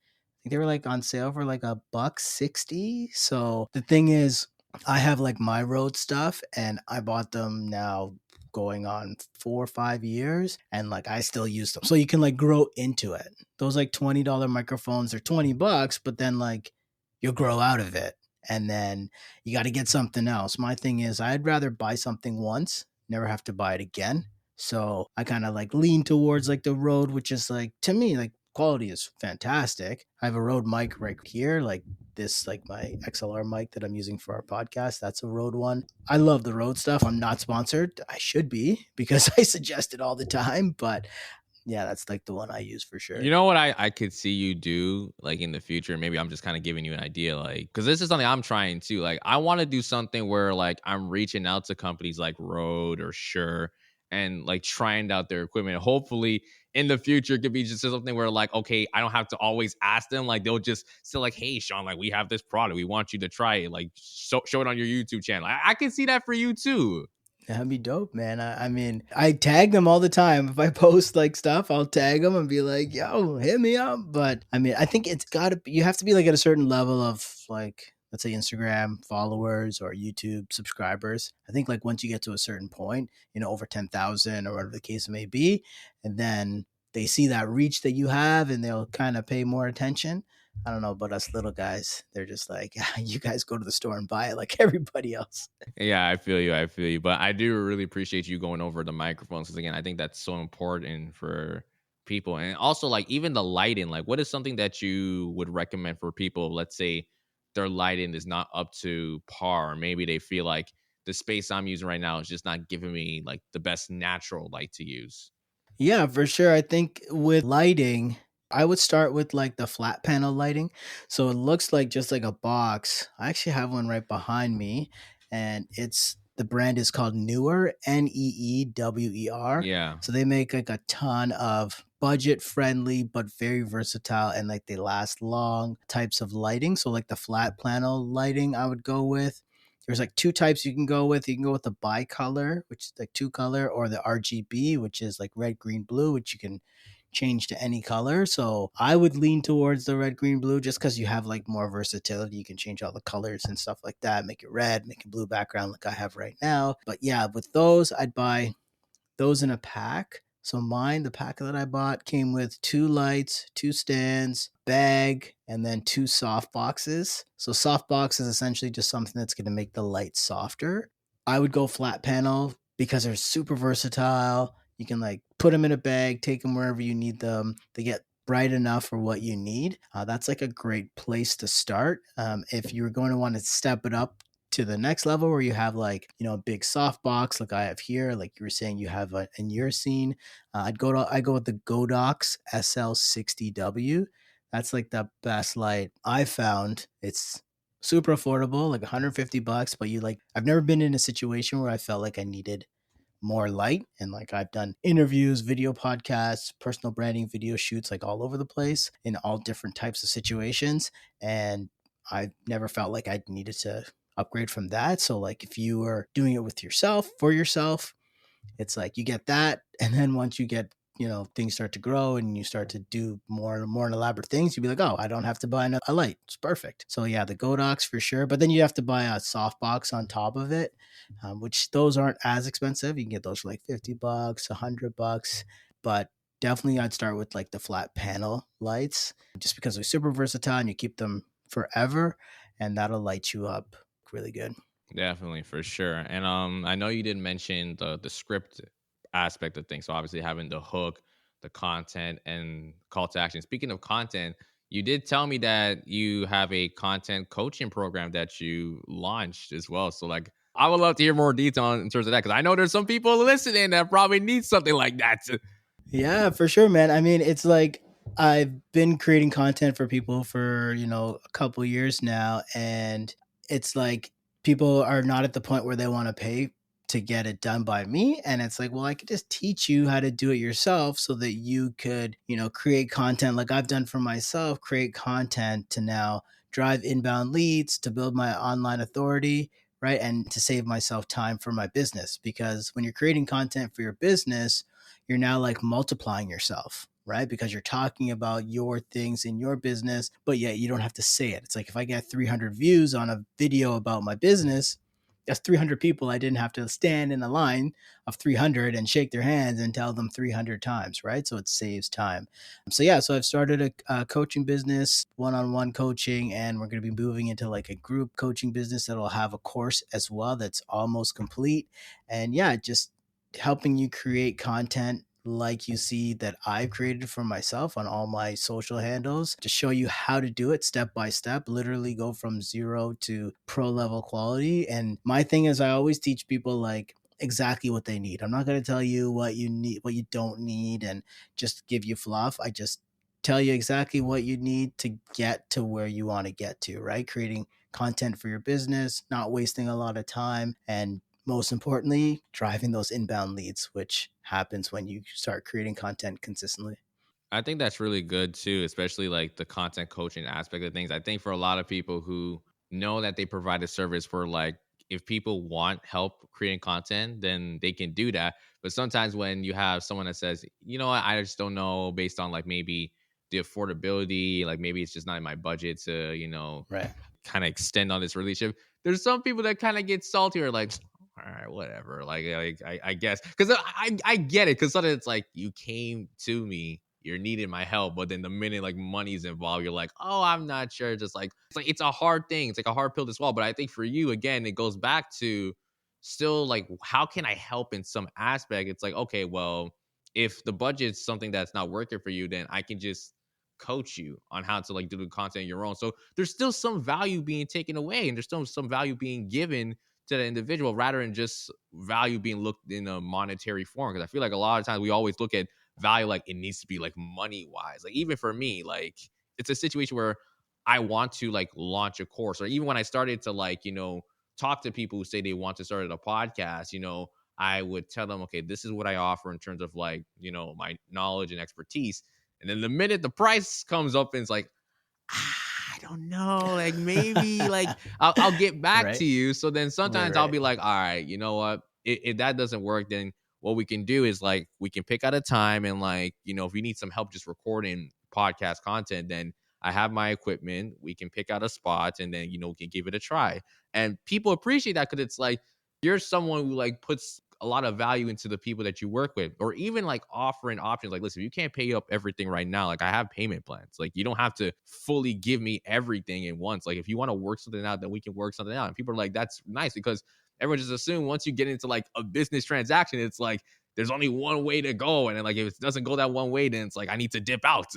think they were like on sale for like $160. So the thing is, I have like my road stuff and I bought them now going on 4 or 5 years, and like I still use them. So you can like grow into it. Those like $20 microphones are $20, but then like you'll grow out of it. And then you got to get something else. My thing is, I'd rather buy something once, never have to buy it again. So I kind of like lean towards like the Rode, which is like to me like quality is fantastic. I have a Rode mic right here, like this, like my XLR mic that I'm using for our podcast. That's a Rode one. I love the Rode stuff. I'm not sponsored. I should be because I suggest it all the time. But yeah, that's like the one I use for sure. You know what I could see you do like in the future? Maybe I'm just kind of giving you an idea, like, because this is something I'm trying to like. I want to do something where like I'm reaching out to companies like Rode or Shure and like trying out their equipment. Hopefully, in the future, it could be just something where like, okay, I don't have to always ask them. Like they'll just say like, hey, Sean, like we have this product, we want you to try it. Like show it on your YouTube channel. I can see that for you too. That'd be dope, man. I mean, I tag them all the time. If I post like stuff, I'll tag them and be like, yo, hit me up. But I mean, I think it's got to, you have to be like at a certain level of like, let's say Instagram followers or YouTube subscribers. I think like once you get to a certain point, over 10,000 or whatever the case may be, and then they see that reach that you have and they'll kind of pay more attention. I don't know about us little guys. They're just like, you guys go to the store and buy it like everybody else. Yeah, I feel you. I feel you. But I do really appreciate you going over the microphones because again, I think that's so important for people. And also like even the lighting, like what is something that you would recommend for people, let's say their lighting is not up to par, or maybe they feel like the space I'm using right now is just not giving me like the best natural light to use. Yeah, for sure. I think with lighting, I would start with like the flat panel lighting. So it looks like just like a box. I actually have one right behind me, and it's the brand is called Newer, Neewer. Yeah. So they make like a ton of budget friendly but very versatile and like they last long types of lighting. So like the flat panel lighting I would go with. There's like two types you can go with. You can go with the bicolor, which is like two color, or the RGB, which is like red, green, blue, which you can change to any color. So I would lean towards the red, green, blue just because you have like more versatility. You can change all the colors and stuff like that, make it red, make it blue background like I have right now. But yeah, with those, I'd buy those in a pack. So mine, the pack that I bought came with two lights, two stands, bag, and then two soft boxes. So soft box is essentially just something that's going to make the light softer. I would go flat panel because they're super versatile. You can like put them in a bag, take them wherever you need them. They get bright enough for what you need. That's like a great place to start. If you're going to want to step it up to the next level where you have like a big soft box like I have here, like you were saying you have in your scene, I go with the Godox SL60W. That's like the best light I found. It's super affordable, like $150, but I've never been in a situation where I felt like I needed more light. And like I've done interviews, video podcasts, personal branding, video shoots, like all over the place in all different types of situations. And I never felt like I needed to upgrade from that. So like if you were doing it with yourself, for yourself, it's like you get that. And then once you get, things start to grow and you start to do more and more elaborate things, you'd be like, oh, I don't have to buy a light. It's perfect. So yeah, the Godox for sure. But then you have to buy a softbox on top of it, which those aren't as expensive. You can get those for like $50, $100. But definitely I'd start with like the flat panel lights just because they're super versatile and you keep them forever and that'll light you up really good. Definitely, for sure. And I know you did mention the script aspect of things. So obviously having the hook, the content, and call to action. Speaking of content, you did tell me that you have a content coaching program that you launched as well. So like I would love to hear more detail in terms of that because I know there's some people listening that probably need something like that. Yeah, for sure, man. I mean, it's like I've been creating content for people for, a couple years now. And it's like people are not at the point where they want to pay to get it done by me. And it's like, well, I could just teach you how to do it yourself so that you could, create content like I've done for myself, create content to now drive inbound leads, to build my online authority, right? And to save myself time for my business. Because when you're creating content for your business, you're now like multiplying yourself, right? Because you're talking about your things in your business, but yet you don't have to say it. It's like if I get 300 views on a video about my business, that's 300 people I didn't have to stand in a line of 300 and shake their hands and tell them 300 times, right? So it saves time. So yeah, so I've started a coaching business, one-on-one coaching, and we're going to be moving into like a group coaching business that'll have a course as well that's almost complete. And yeah, just helping you create content like you see that I've created for myself on all my social handles to show you how to do it step by step, literally go from zero to pro level quality. And my thing is, I always teach people like exactly what they need. I'm not going to tell you what you need, what you don't need, and just give you fluff. I just tell you exactly what you need to get to where you want to get to, right? Creating content for your business, not wasting a lot of time, and most importantly, driving those inbound leads, which happens when you start creating content consistently. I think that's really good too, especially like the content coaching aspect of things. I think for a lot of people who know that they provide a service for like, if people want help creating content, then they can do that. But sometimes when you have someone that says, you know what, I just don't know based on like maybe the affordability, like maybe it's just not in my budget to, Right. kind of extend on this relationship. There's some people that kind of get salty or like, all right, whatever. Like I guess because I get it because sometimes it's like you came to me, you're needing my help, but then the minute like money's involved, you're like, oh, I'm not sure. Just like it's a hard thing. It's like a hard pill to swallow. But I think for you, again, it goes back to still like how can I help in some aspect? It's like okay, well, if the budget's something that's not working for you, then I can just coach you on how to like do the content your own. So there's still some value being taken away and there's still some value being given to the individual rather than just value being looked in a monetary form. Because I feel like a lot of times we always look at value like it needs to be like money wise. Like even for me, like it's a situation where I want to like launch a course, or even when I started to like, talk to people who say they want to start a podcast, I would tell them, okay, this is what I offer in terms of like, my knowledge and expertise. And then the minute the price comes up and it's like, I don't know, like maybe like I'll get back to Right. you. So then Right. sometimes I'll Right. be like, all right, you know what? If that doesn't work, then what we can do is like we can pick out a time and like, if you need some help just recording podcast content, then I have my equipment. We can pick out a spot and then, we can give it a try. And people appreciate that because it's like you're someone who like puts a lot of value into the people that you work with, or even like offering options like, listen, you can't pay up everything right now, like I have payment plans, like you don't have to fully give me everything at once. Like if you want to work something out, then we can work something out. And people are like, that's nice, because everyone just assume once you get into like a business transaction, it's like there's only one way to go, and then like if it doesn't go that one way, then it's like I need to dip out.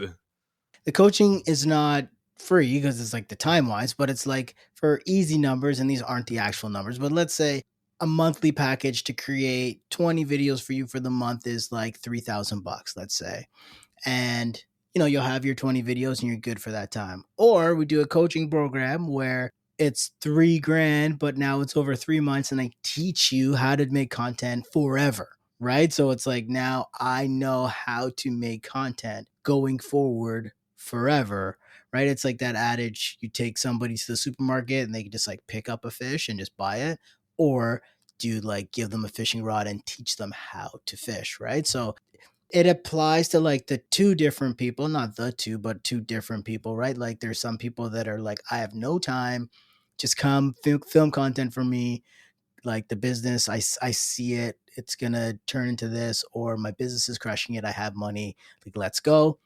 The coaching is not free because it's like the time wise, but it's like for easy numbers, and these aren't the actual numbers, but let's say a monthly package to create 20 videos for you for the month is like 3,000 bucks, let's say. And you'll have your 20 videos and you're good for that time. Or we do a coaching program where it's 3 grand, but now it's over 3 months and I teach you how to make content forever. Right. So it's like now I know how to make content going forward forever. Right. It's like that adage, you take somebody to the supermarket and they can just like pick up a fish and just buy it. Or do you like give them a fishing rod and teach them how to fish? Right. So it applies to like the two different people, not the two, but two different people, right? Like there's some people that are like, I have no time, just come film content for me. Like the business, I see it, it's gonna turn into this, or my business is crushing it, I have money, like let's go.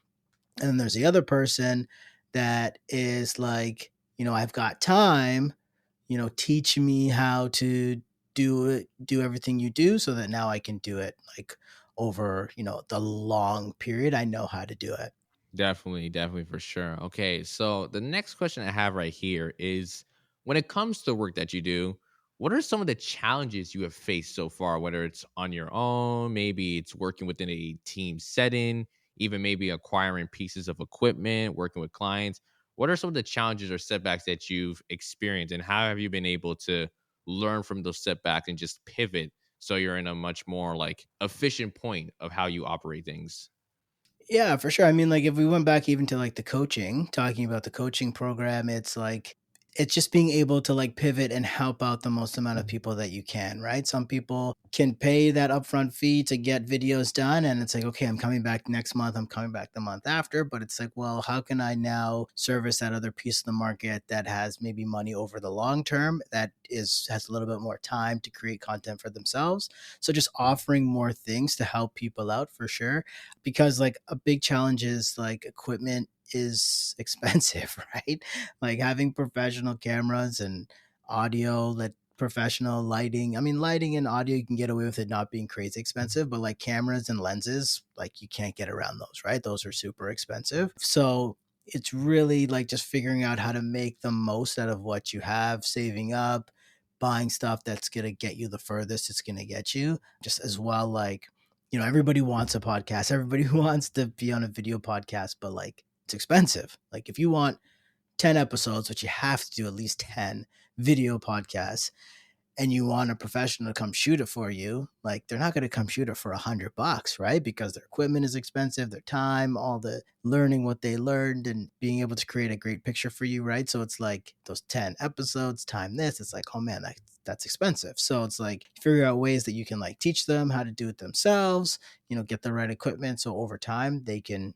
And then there's the other person that is like, I've got time, teach me how to do it, do everything you do so that now I can do it like over, the long period, I know how to do it. Definitely, definitely for sure. Okay, so the next question I have right here is, when it comes to work that you do, what are some of the challenges you have faced so far, whether it's on your own, maybe it's working within a team setting, even maybe acquiring pieces of equipment, working with clients? What are some of the challenges or setbacks that you've experienced, and how have you been able to learn from those setbacks and just pivot so you're in a much more like efficient point of how you operate things? Yeah, for sure. I mean, like if we went back even to like the coaching, talking about the coaching program, it's like it's just being able to like pivot and help out the most amount of people that you can, right? Some people can pay that upfront fee to get videos done and it's like, okay, I'm coming back next month, I'm coming back the month after, but it's like, well, how can I now service that other piece of the market that has maybe money over the long term, that is has a little bit more time to create content for themselves. So just offering more things to help people out for sure, because like a big challenge is like equipment is expensive, right? Like having professional cameras and audio, that professional lighting. I mean, lighting and audio, you can get away with it not being crazy expensive, but like cameras and lenses, like you can't get around those, right? Those are super expensive. So it's really like just figuring out how to make the most out of what you have, saving up, buying stuff that's going to get you the furthest it's going to get you, just as well. Like, everybody wants a podcast. Everybody wants to be on a video podcast, but like it's expensive. Like if you want 10 episodes, which you have to do at least 10 video podcasts, and you want a professional to come shoot it for you, like they're not going to come shoot it for $100, right? Because their equipment is expensive, their time, all the learning what they learned and being able to create a great picture for you, right? So it's like those 10 episodes time this, it's like, oh man, that's expensive. So it's like figure out ways that you can like teach them how to do it themselves, get the right equipment. So over time they can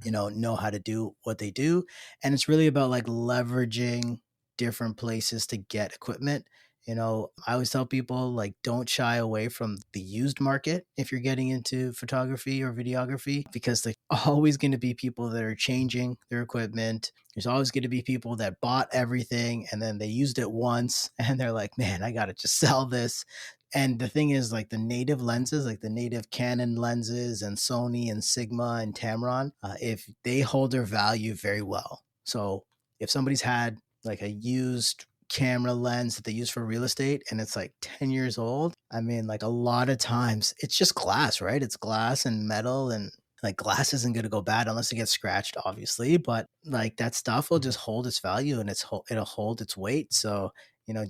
know how to do what they do. And it's really about like leveraging different places to get equipment. I always tell people like don't shy away from the used market if you're getting into photography or videography, because there's always going to be people that are changing their equipment. There's always going to be people that bought everything and then they used it once and they're like, man, I got to just sell this. And the thing is, like the native lenses, like the native Canon lenses and Sony and Sigma and Tamron, if they hold their value very well. So if somebody's had like a used camera lens that they use for real estate and it's like 10 years old, I mean, like a lot of times it's just glass, right? It's glass and metal, and like glass isn't going to go bad unless it gets scratched, obviously, but like that stuff will just hold its value and it'll hold its weight. So,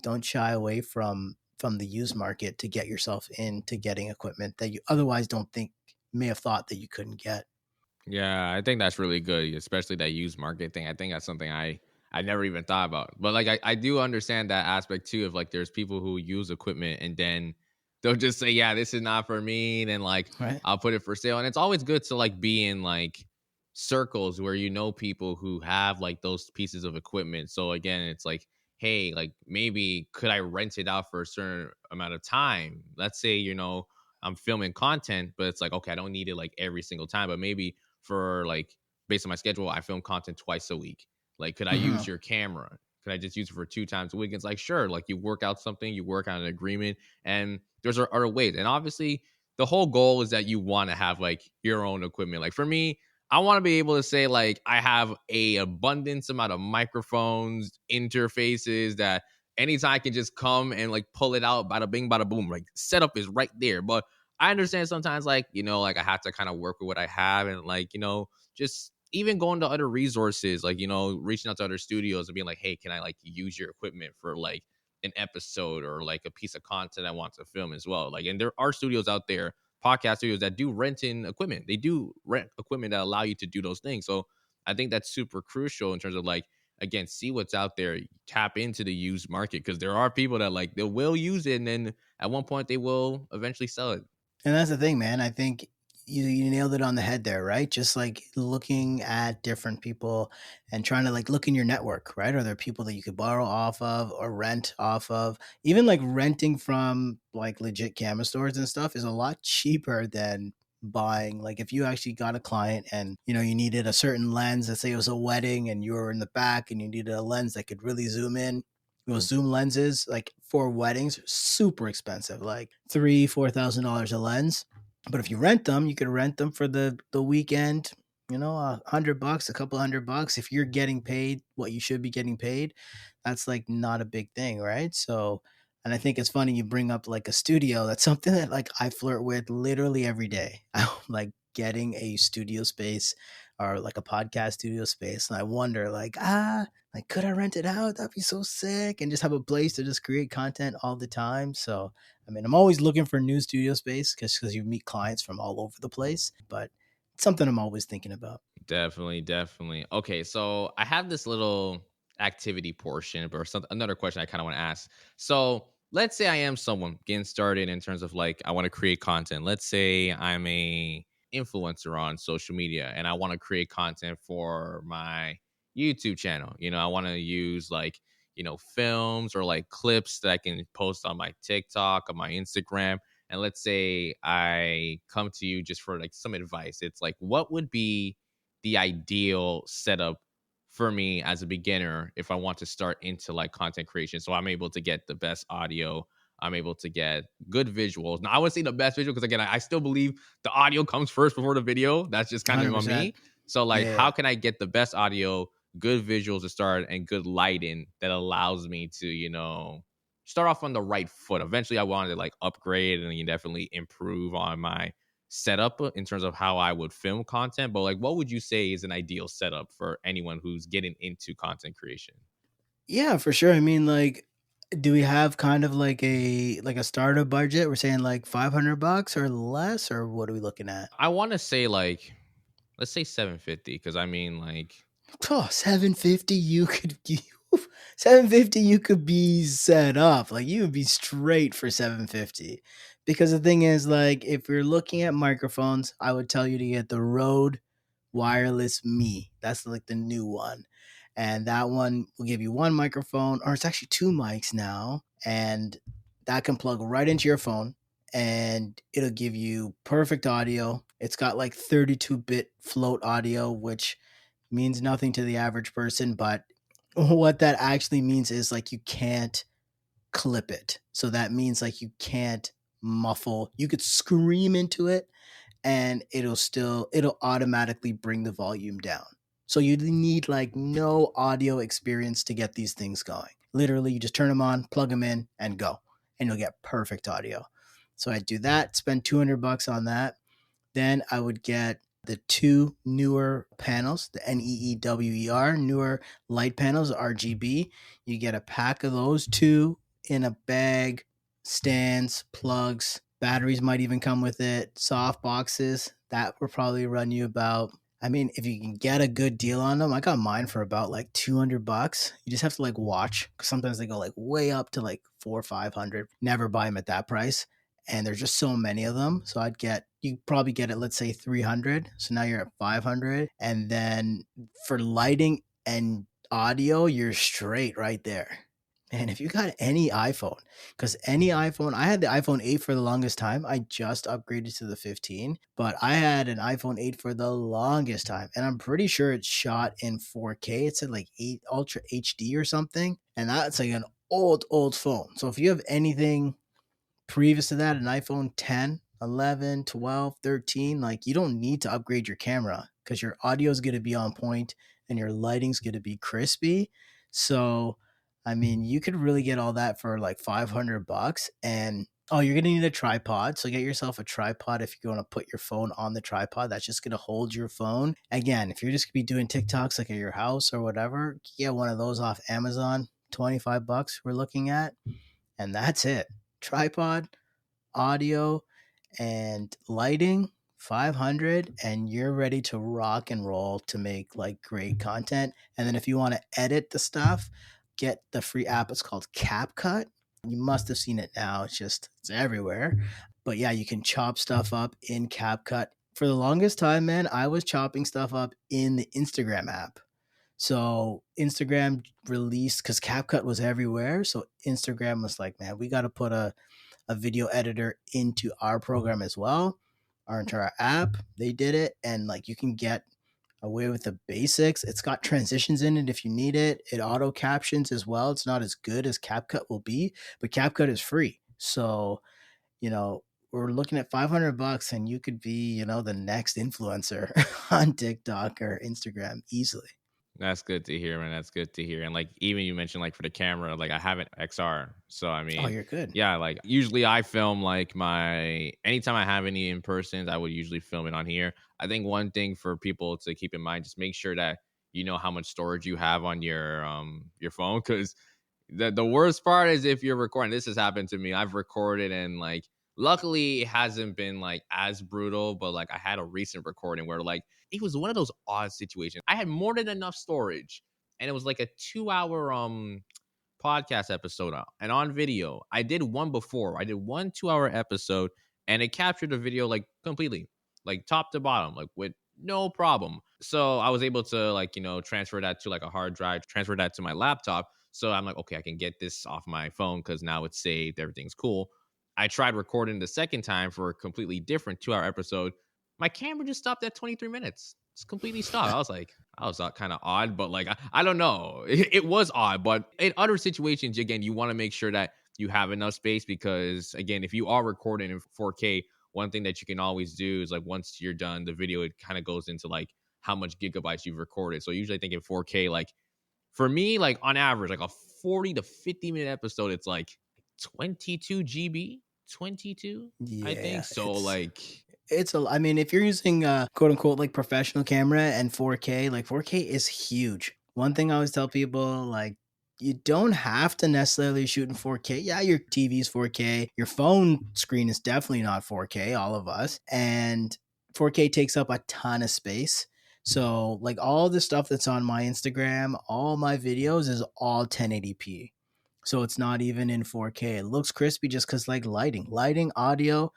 don't shy away from the used market to get yourself into getting equipment that you otherwise don't think may have thought that you couldn't get. Yeah, I think that's really good, especially that used market thing. I think that's something I never even thought about. But like I do understand that aspect too of like there's people who use equipment and then they'll just say, yeah, this is not for me. Then like Right. I'll put it for sale. And it's always good to like be in like circles where people who have like those pieces of equipment. So again, it's like, hey, like maybe could I rent it out for a certain amount of time? Let's say, I'm filming content, but it's like, okay, I don't need it like every single time, but maybe for like based on my schedule, I film content twice a week. Like, could I use Mhm. your camera? Could I just use it for 2 times a week? It's like, sure, like you work out something, you work out an agreement, and there's other ways. And obviously, the whole goal is that you want to have like your own equipment. Like for me, I want to be able to say like I have a abundance amount of microphones, interfaces that anytime I can just come and like pull it out, bada bing, bada boom. Like setup is right there. But I understand sometimes like, like I have to kind of work with what I have and like, just even going to other resources, like, reaching out to other studios and being like, hey, can I like use your equipment for like an episode or like a piece of content I want to film as well? Like, and there are studios out there, podcast studios that do rent in equipment. They do rent equipment that allow you to do those things. So I think that's super crucial in terms of like, again, see what's out there, tap into the used market because there are people that like they will use it and then at one point they will eventually sell it. And that's the thing, man. I think you nailed it on the head there, right? Just like looking at different people and trying to like look in your network, right? Are there people that you could borrow off of or rent off of? Even like renting from like legit camera stores and stuff is a lot cheaper than buying. Like if you actually got a client and you needed a certain lens, let's say it was a wedding and you were in the back and you needed a lens that could really zoom in. Zoom lenses, like for weddings, super expensive, like $3,000-$4,000 a lens. But if you rent them, you could rent them for the weekend, $100, a couple $100. If you're getting paid what you should be getting paid, that's like not a big thing, right? So, and I think it's funny you bring up like a studio. That's something that like I flirt with literally every day. I'm like getting a studio space or like a podcast studio space. And I wonder like could I rent it out? That'd be so sick. And just have a place to just create content all the time. So I mean, I'm always looking for new studio space because you meet clients from all over the place, but it's something I'm always thinking about. Definitely, definitely. Okay, so I have this little activity portion, but another question I kind of want to ask. So let's say I am someone getting started in terms of like I want to create content. Let's say I'm a influencer on social media and I want to create content for my YouTube channel. I want to use like films or like clips that I can post on my TikTok, on my Instagram. And let's say I come to you just for like some advice. It's like, what would be the ideal setup for me as a beginner if I want to start into like content creation? So I'm able to get the best audio. I'm able to get good visuals. Now I would say the best visual because again, I still believe the audio comes first before the video. That's just kind of on 100%. me. So like, how Yeah. can I get the best audio, good visuals to start, and good lighting that allows me to, start off on the right foot? Eventually, I wanted to like upgrade and definitely improve on my setup in terms of how I would film content. But like, what would you say is an ideal setup for anyone who's getting into content creation? Yeah, for sure. I mean, like, do we have kind of like a starter budget? We're saying like $500 or less, or what are we looking at? I want to say like, let's say 750 because I mean like, Oh, 750 750 you could be set up. Like you would be straight for 750. Because the thing is like if you're looking at microphones, I would tell you to get the Rode Wireless Me. That's like the new one. And that one will give you one microphone, or it's actually two mics now, and that can plug right into your phone and it'll give you perfect audio. It's got like 32-bit float audio, which means nothing to the average person, but what that actually means is like you can't clip it. So that means like you can't muffle. You could scream into it and it'll automatically bring the volume down. So you need like no audio experience to get these things going. Literally, you just turn them on, plug them in, and go, and you'll get perfect audio. So I do that, spend $200 on that. Then I would get the two newer panels, the NEEWER, newer light panels, RGB. You get a pack of those two in a bag, stands, plugs, batteries might even come with it, soft boxes. That will probably run you about, I mean, if you can get a good deal on them, I got mine for about like $200. You just have to like watch because sometimes they go like way up to like 400 or 500. Never buy them at that price, and there's just so many of them. So you probably get it, let's say 300. So now you're at 500. And then for lighting and audio, you're straight right there. And if you got any iPhone, because any iPhone, I had the iPhone 8 for the longest time. I just upgraded to the 15, but I had an iPhone 8 for the longest time. And I'm pretty sure it's shot in 4K. It's at like 8 Ultra HD or something. And that's like an old phone. So if you have anything previous to that, an iPhone 10, 11, 12, 13, like you don't need to upgrade your camera because your audio is going to be on point and your lighting's going to be crispy. So, I mean, you could really get all that for like $500. And oh, you're going to need a tripod. So get yourself a tripod if you're going to put your phone on the tripod. That's just going to hold your phone. Again, if you're just going to be doing TikToks like at your house or whatever, get one of those off Amazon. $25 we're looking at, and that's it. Tripod, audio, and lighting, 500, and you're ready to rock and roll to make like great content. And then if you want to edit the stuff, get the free app. It's called CapCut. You must have seen it now. It's everywhere. But yeah, you can chop stuff up in CapCut. For the longest time, man, I was chopping stuff up in the Instagram app. So Instagram released, because CapCut was everywhere. So Instagram was like, man, we got to put a video editor into our program as well, or into our app. They did it, and like you can get away with the basics. It's got transitions in it if you need it. It auto captions as well. It's not as good as CapCut will be, but CapCut is free. So, you know, we're looking at $500 and you could be, the next influencer on TikTok or Instagram easily. That's good to hear, man. That's good to hear. And like even you mentioned like for the camera, like I have an XR. So I Oh, mean, you're good. yeah, like usually I film like my anytime I have any in persons, I would usually film it on here. I think one thing for people to keep in mind, just make sure that you know how much storage you have on your phone. Cause the worst part is if you're recording. This has happened to me. I've recorded and like luckily it hasn't been like as brutal, but like I had a recent recording where like it was one of those odd situations. I had more than enough storage and it was like a 2 hour podcast episode out and on video. I did one before. I did one 2 hour episode and it captured the video like completely, like top to bottom, like with no problem. So I was able to like, transfer that to like a hard drive, transfer that to my laptop. So I'm like, okay, I can get this off my phone because now it's saved. Everything's cool. I tried recording the second time for a completely different 2 hour episode. My camera just stopped at 23 minutes. Just completely stopped. I was kind of odd, but like, I don't know. It was odd, but in other situations, again, you want to make sure that you have enough space because, again, if you are recording in 4K, one thing that you can always do is like once you're done the video, it kind of goes into like how much gigabytes you've recorded. So usually I think in 4K, like for me, like on average, like a 40 to 50-minute episode, it's like 22 GB, 22, I Yeah, think. So like, I mean, if you're using quote unquote like professional camera and 4K, like 4K is huge. One thing I always tell people, like, you don't have to necessarily shoot in 4K. Yeah, your TV's 4K. Your phone screen is definitely not 4K, all of us. And 4K takes up a ton of space. So, like, all the stuff that's on my Instagram, all my videos is all 1080p. So it's not even in 4K. It looks crispy just because like lighting, audio,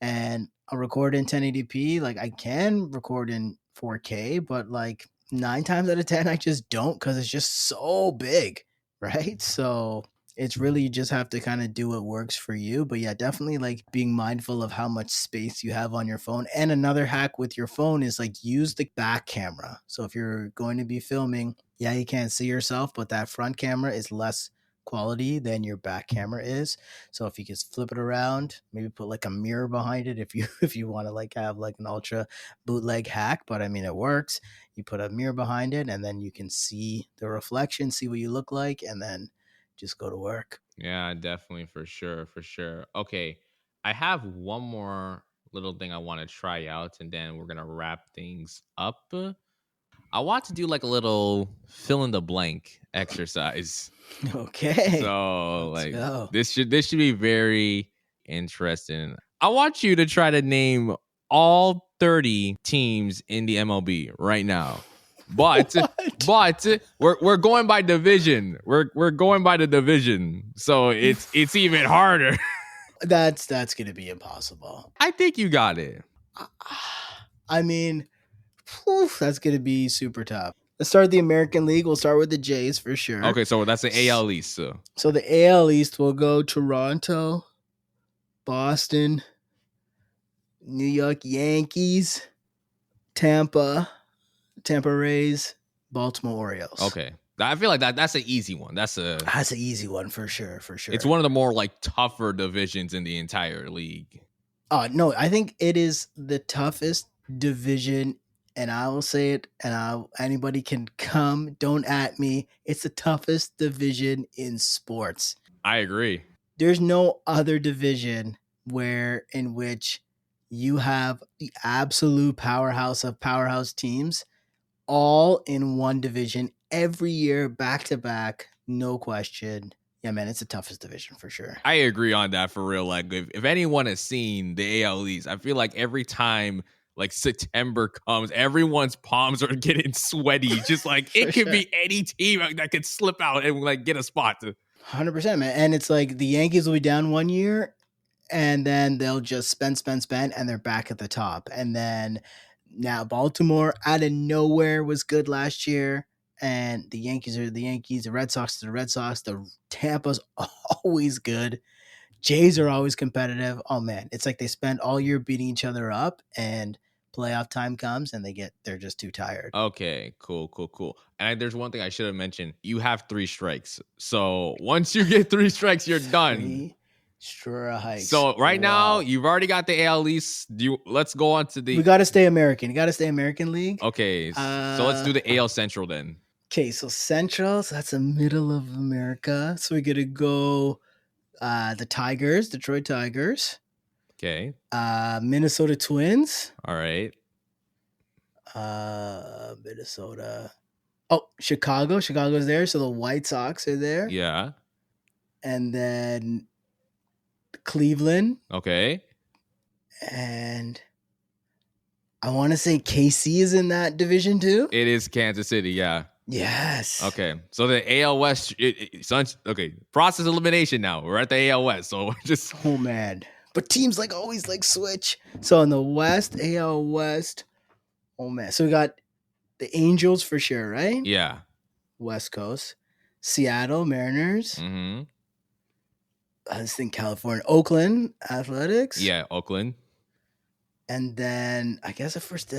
and I'll record in 1080p. Like I can record in 4K, but like 9 times out of 10, I just don't because it's just so big, right? So it's really you just have to kind of do what works for you. But yeah, definitely like being mindful of how much space you have on your phone. And another hack with your phone is like use the back camera. So if you're going to be filming, yeah, you can't see yourself, but that front camera is less quality than your back camera is. So if you just flip it around, maybe put like a mirror behind it if you if you want to like have like an ultra bootleg hack, but I mean it works. You put a mirror behind it and then you can see the reflection, see what you look like, and then just go to work. yeah, definitely for sure, for sure. Okay, I have one more little thing I want to try out, and then we're gonna wrap things up. I want to do like a little fill in the blank exercise. Okay. So Let's like go. this should be very interesting. I want you to try to name all 30 teams in the MLB right now. But What? we're going by division. We're going by the division. So it's even harder. That's gonna be impossible. I think you got it. I mean, that's gonna be super tough. Let's start the American League. We'll start with the Jays for sure. Okay, so that's the AL East. So the AL East will go Toronto, Boston, New York Yankees, Tampa Rays, Baltimore Orioles. Okay. I feel like that's an easy one. That's an easy one for sure. It's one of the more like tougher divisions in the entire league. No, I think it is the toughest division, and I will say it, and anybody can come. Don't at me. It's the toughest division in sports. I agree. There's no other division in which you have the absolute powerhouse of powerhouse teams all in one division every year, back to back, no question. Yeah, man, it's the toughest division for sure. I agree on that for real. Like, if anyone has seen the AL East, I feel like every time like September comes, everyone's palms are getting sweaty. Just like it could be any team that could slip out and like get a spot. 100%, man. And it's like the Yankees will be down one year, and then they'll just spend, and they're back at the top. And then now Baltimore out of nowhere was good last year. And the Yankees are the Yankees, the Red Sox are the Red Sox, the Tampa's always good. Jays are always competitive. Oh man, it's like they spend all year beating each other up, and playoff time comes and they're just too tired. Okay, cool. And there's one thing I should have mentioned. You have 3 strikes. So once you get 3 strikes, you're done. 3 Strikes. So right now, Wow. you've already got the AL East. Let's go on to We the. got to stay American. You got to stay American League. Okay, so let's do the AL Central then. Okay, so Central, so that's the middle of America. So we got to go the Tigers, Detroit Tigers, Okay. Minnesota Twins, All right. Minnesota. Oh, Chicago. Chicago's there. So the White Sox are there. Yeah. And then Cleveland. Okay. And I want to say KC is in that division too. It is Kansas City. Yeah. Yes. Okay. So the AL West. Okay. Process elimination now. We're at the AL West. So we're just. Oh man. But teams like always like switch. So in the West, AL West. Oh man. So we got the Angels for sure, right? Yeah. West Coast. Seattle Mariners. Mm-hmm. I just think California. Oakland Athletics. Yeah. Oakland. And then I guess the first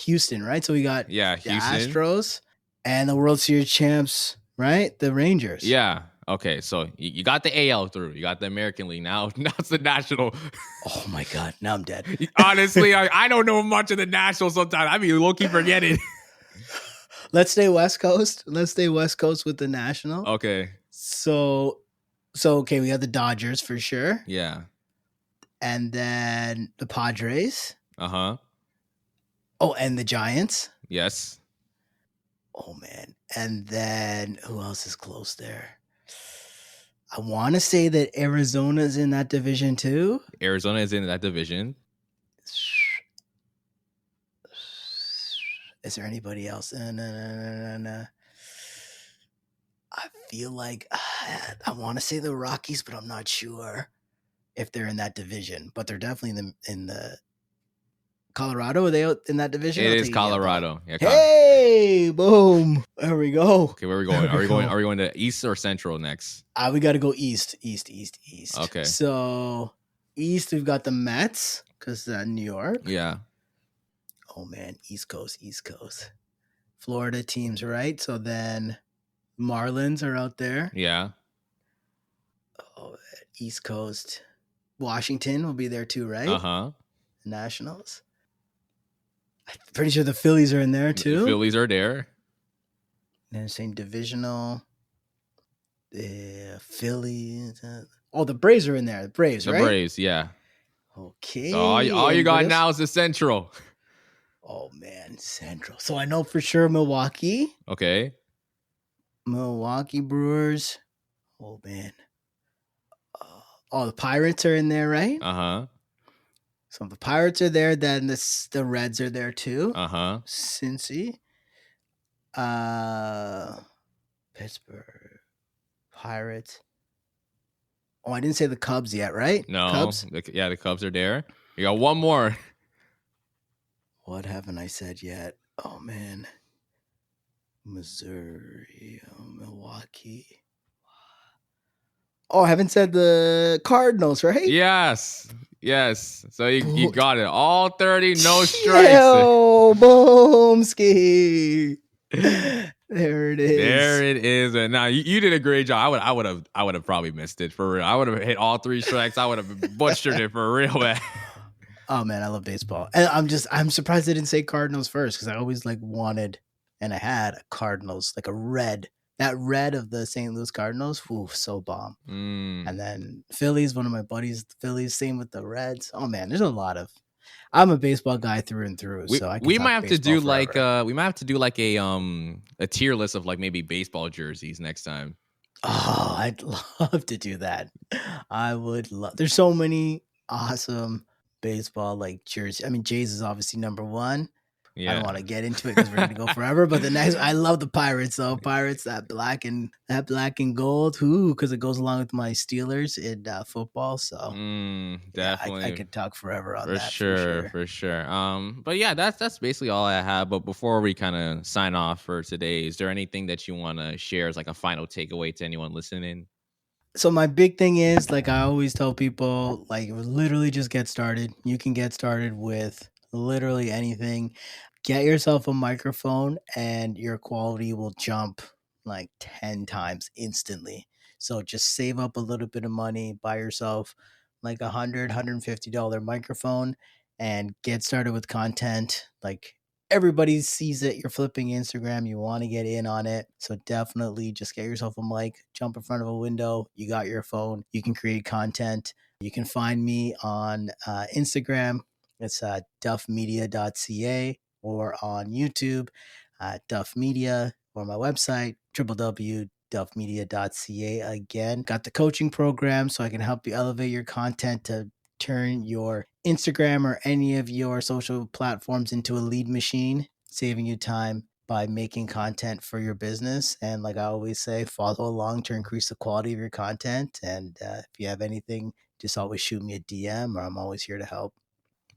Houston, right? So we got the Houston. Astros and the World Series champs, right? The Rangers. Yeah. Okay. So you got the AL through. You got the American League. Now it's the National. Oh my God. Now I'm dead. Honestly, I don't know much of the National sometimes. I mean, low-key forgetting. Let's stay West Coast. Let's stay West Coast with the National. Okay. So okay, we got the Dodgers for sure. Yeah. And then the Padres. Uh-huh. Oh, and the Giants. Yes. Oh, man. And then who else is close there? I want to say that Arizona's in that division too. Arizona is in that division. Is there anybody else? No. I feel like I want to say the Rockies, but I'm not sure if they're in that division. But they're definitely in the Colorado. Are they out in that division? It is Colorado. Yeah, hey, boom! There we go. Okay, where are we going? Are we going to East or Central next? We got to go East. Okay. So East, we've got the Mets because New York. Yeah. Oh man, East Coast. Florida teams, right? So then Marlins are out there. Yeah. Oh, East Coast. Washington will be there too, right? Uh-huh. Nationals. I'm pretty sure the Phillies are in there too. The Phillies are there. And then same divisional. The Phillies. The Braves are in there. The Braves, right? The Braves, yeah. Okay. So all you got now is the Central. Oh, man. Central. So I know for sure Milwaukee. Okay. Milwaukee Brewers. Oh, man. The Pirates are in there, right? Uh-huh. So if the Pirates are there, then the Reds are there too. Uh-huh. Cincy. Pittsburgh. Pirates. Oh, I didn't say the Cubs yet, right? No. Cubs? The Cubs are there. You got one more. What haven't I said yet? Oh, man. Missouri. Milwaukee. Oh, I haven't said the Cardinals, right? Yes. So you got it. All 30, no strikes. Yo, boomski. There it is. And now you did a great job. I would have probably missed it for real. I would have hit all 3 strikes. I would have butchered it for real, man. Oh man, I love baseball. And I'm surprised I didn't say Cardinals first because I always wanted and I had a Cardinals, like a red. That red of the St. Louis Cardinals, so bomb. And then Phillies, one of my buddies, Phillies, same with the Reds. Oh man, there's a lot of. I'm a baseball guy through and through, so I can we might have to do a a tier list of maybe baseball jerseys next time. Oh, I'd love to do that. I would love. There's so many awesome baseball jerseys. I mean, Jays is obviously number one. Yeah. I don't want to get into it because we're going to go forever. But the next, I love the Pirates though. Pirates, that black and gold. Because it goes along with my Steelers in football. So definitely, I could talk forever on for that. For sure. But yeah, that's basically all I have. But before we kind of sign off for today, is there anything that you want to share as a final takeaway to anyone listening? So my big thing is I always tell people literally just get started. You can get started with literally anything. Get yourself a microphone and your quality will jump 10 times instantly. So just save up a little bit of money, buy yourself like $150 microphone and get started with content. Like everybody sees it. You're flipping Instagram. You want to get in on it. So definitely just get yourself a mic, jump in front of a window. You got your phone. You can create content. You can find me on Instagram. It's duffmedia.ca, or on YouTube, Duff Media, or my website, www.duffmedia.ca. Again, got the coaching program so I can help you elevate your content to turn your Instagram or any of your social platforms into a lead machine, saving you time by making content for your business. And like I always say, follow along to increase the quality of your content. And if you have anything, just always shoot me a DM, or I'm always here to help.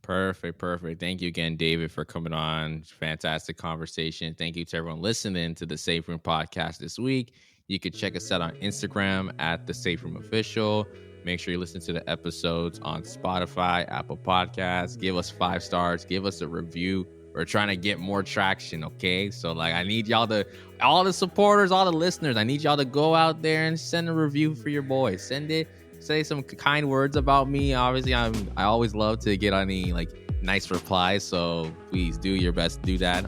Perfect. Thank you again, David, for coming on. Fantastic conversation. Thank you to everyone listening to the Safe Room podcast this week. You can check us out on Instagram at the Safe Room Official. Make sure you listen to the episodes on Spotify, Apple Podcasts. Give us 5 stars. Give us a review. We're trying to get more traction, okay? So, like, I need y'all to, all the supporters, all the listeners, I need y'all to go out there and send a review for your boy. Send it. Say some kind words about me. Obviously, I always love to get any like nice replies, so please do your best to do that.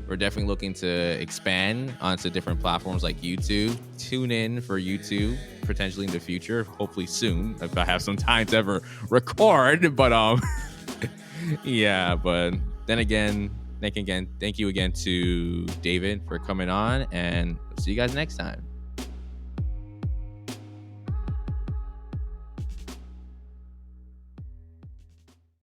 We're definitely looking to expand onto different platforms like YouTube. Tune in for YouTube potentially in the future, hopefully soon, if I have some time to ever record. But yeah. But then again, thank you again to David for coming on, and see you guys next time.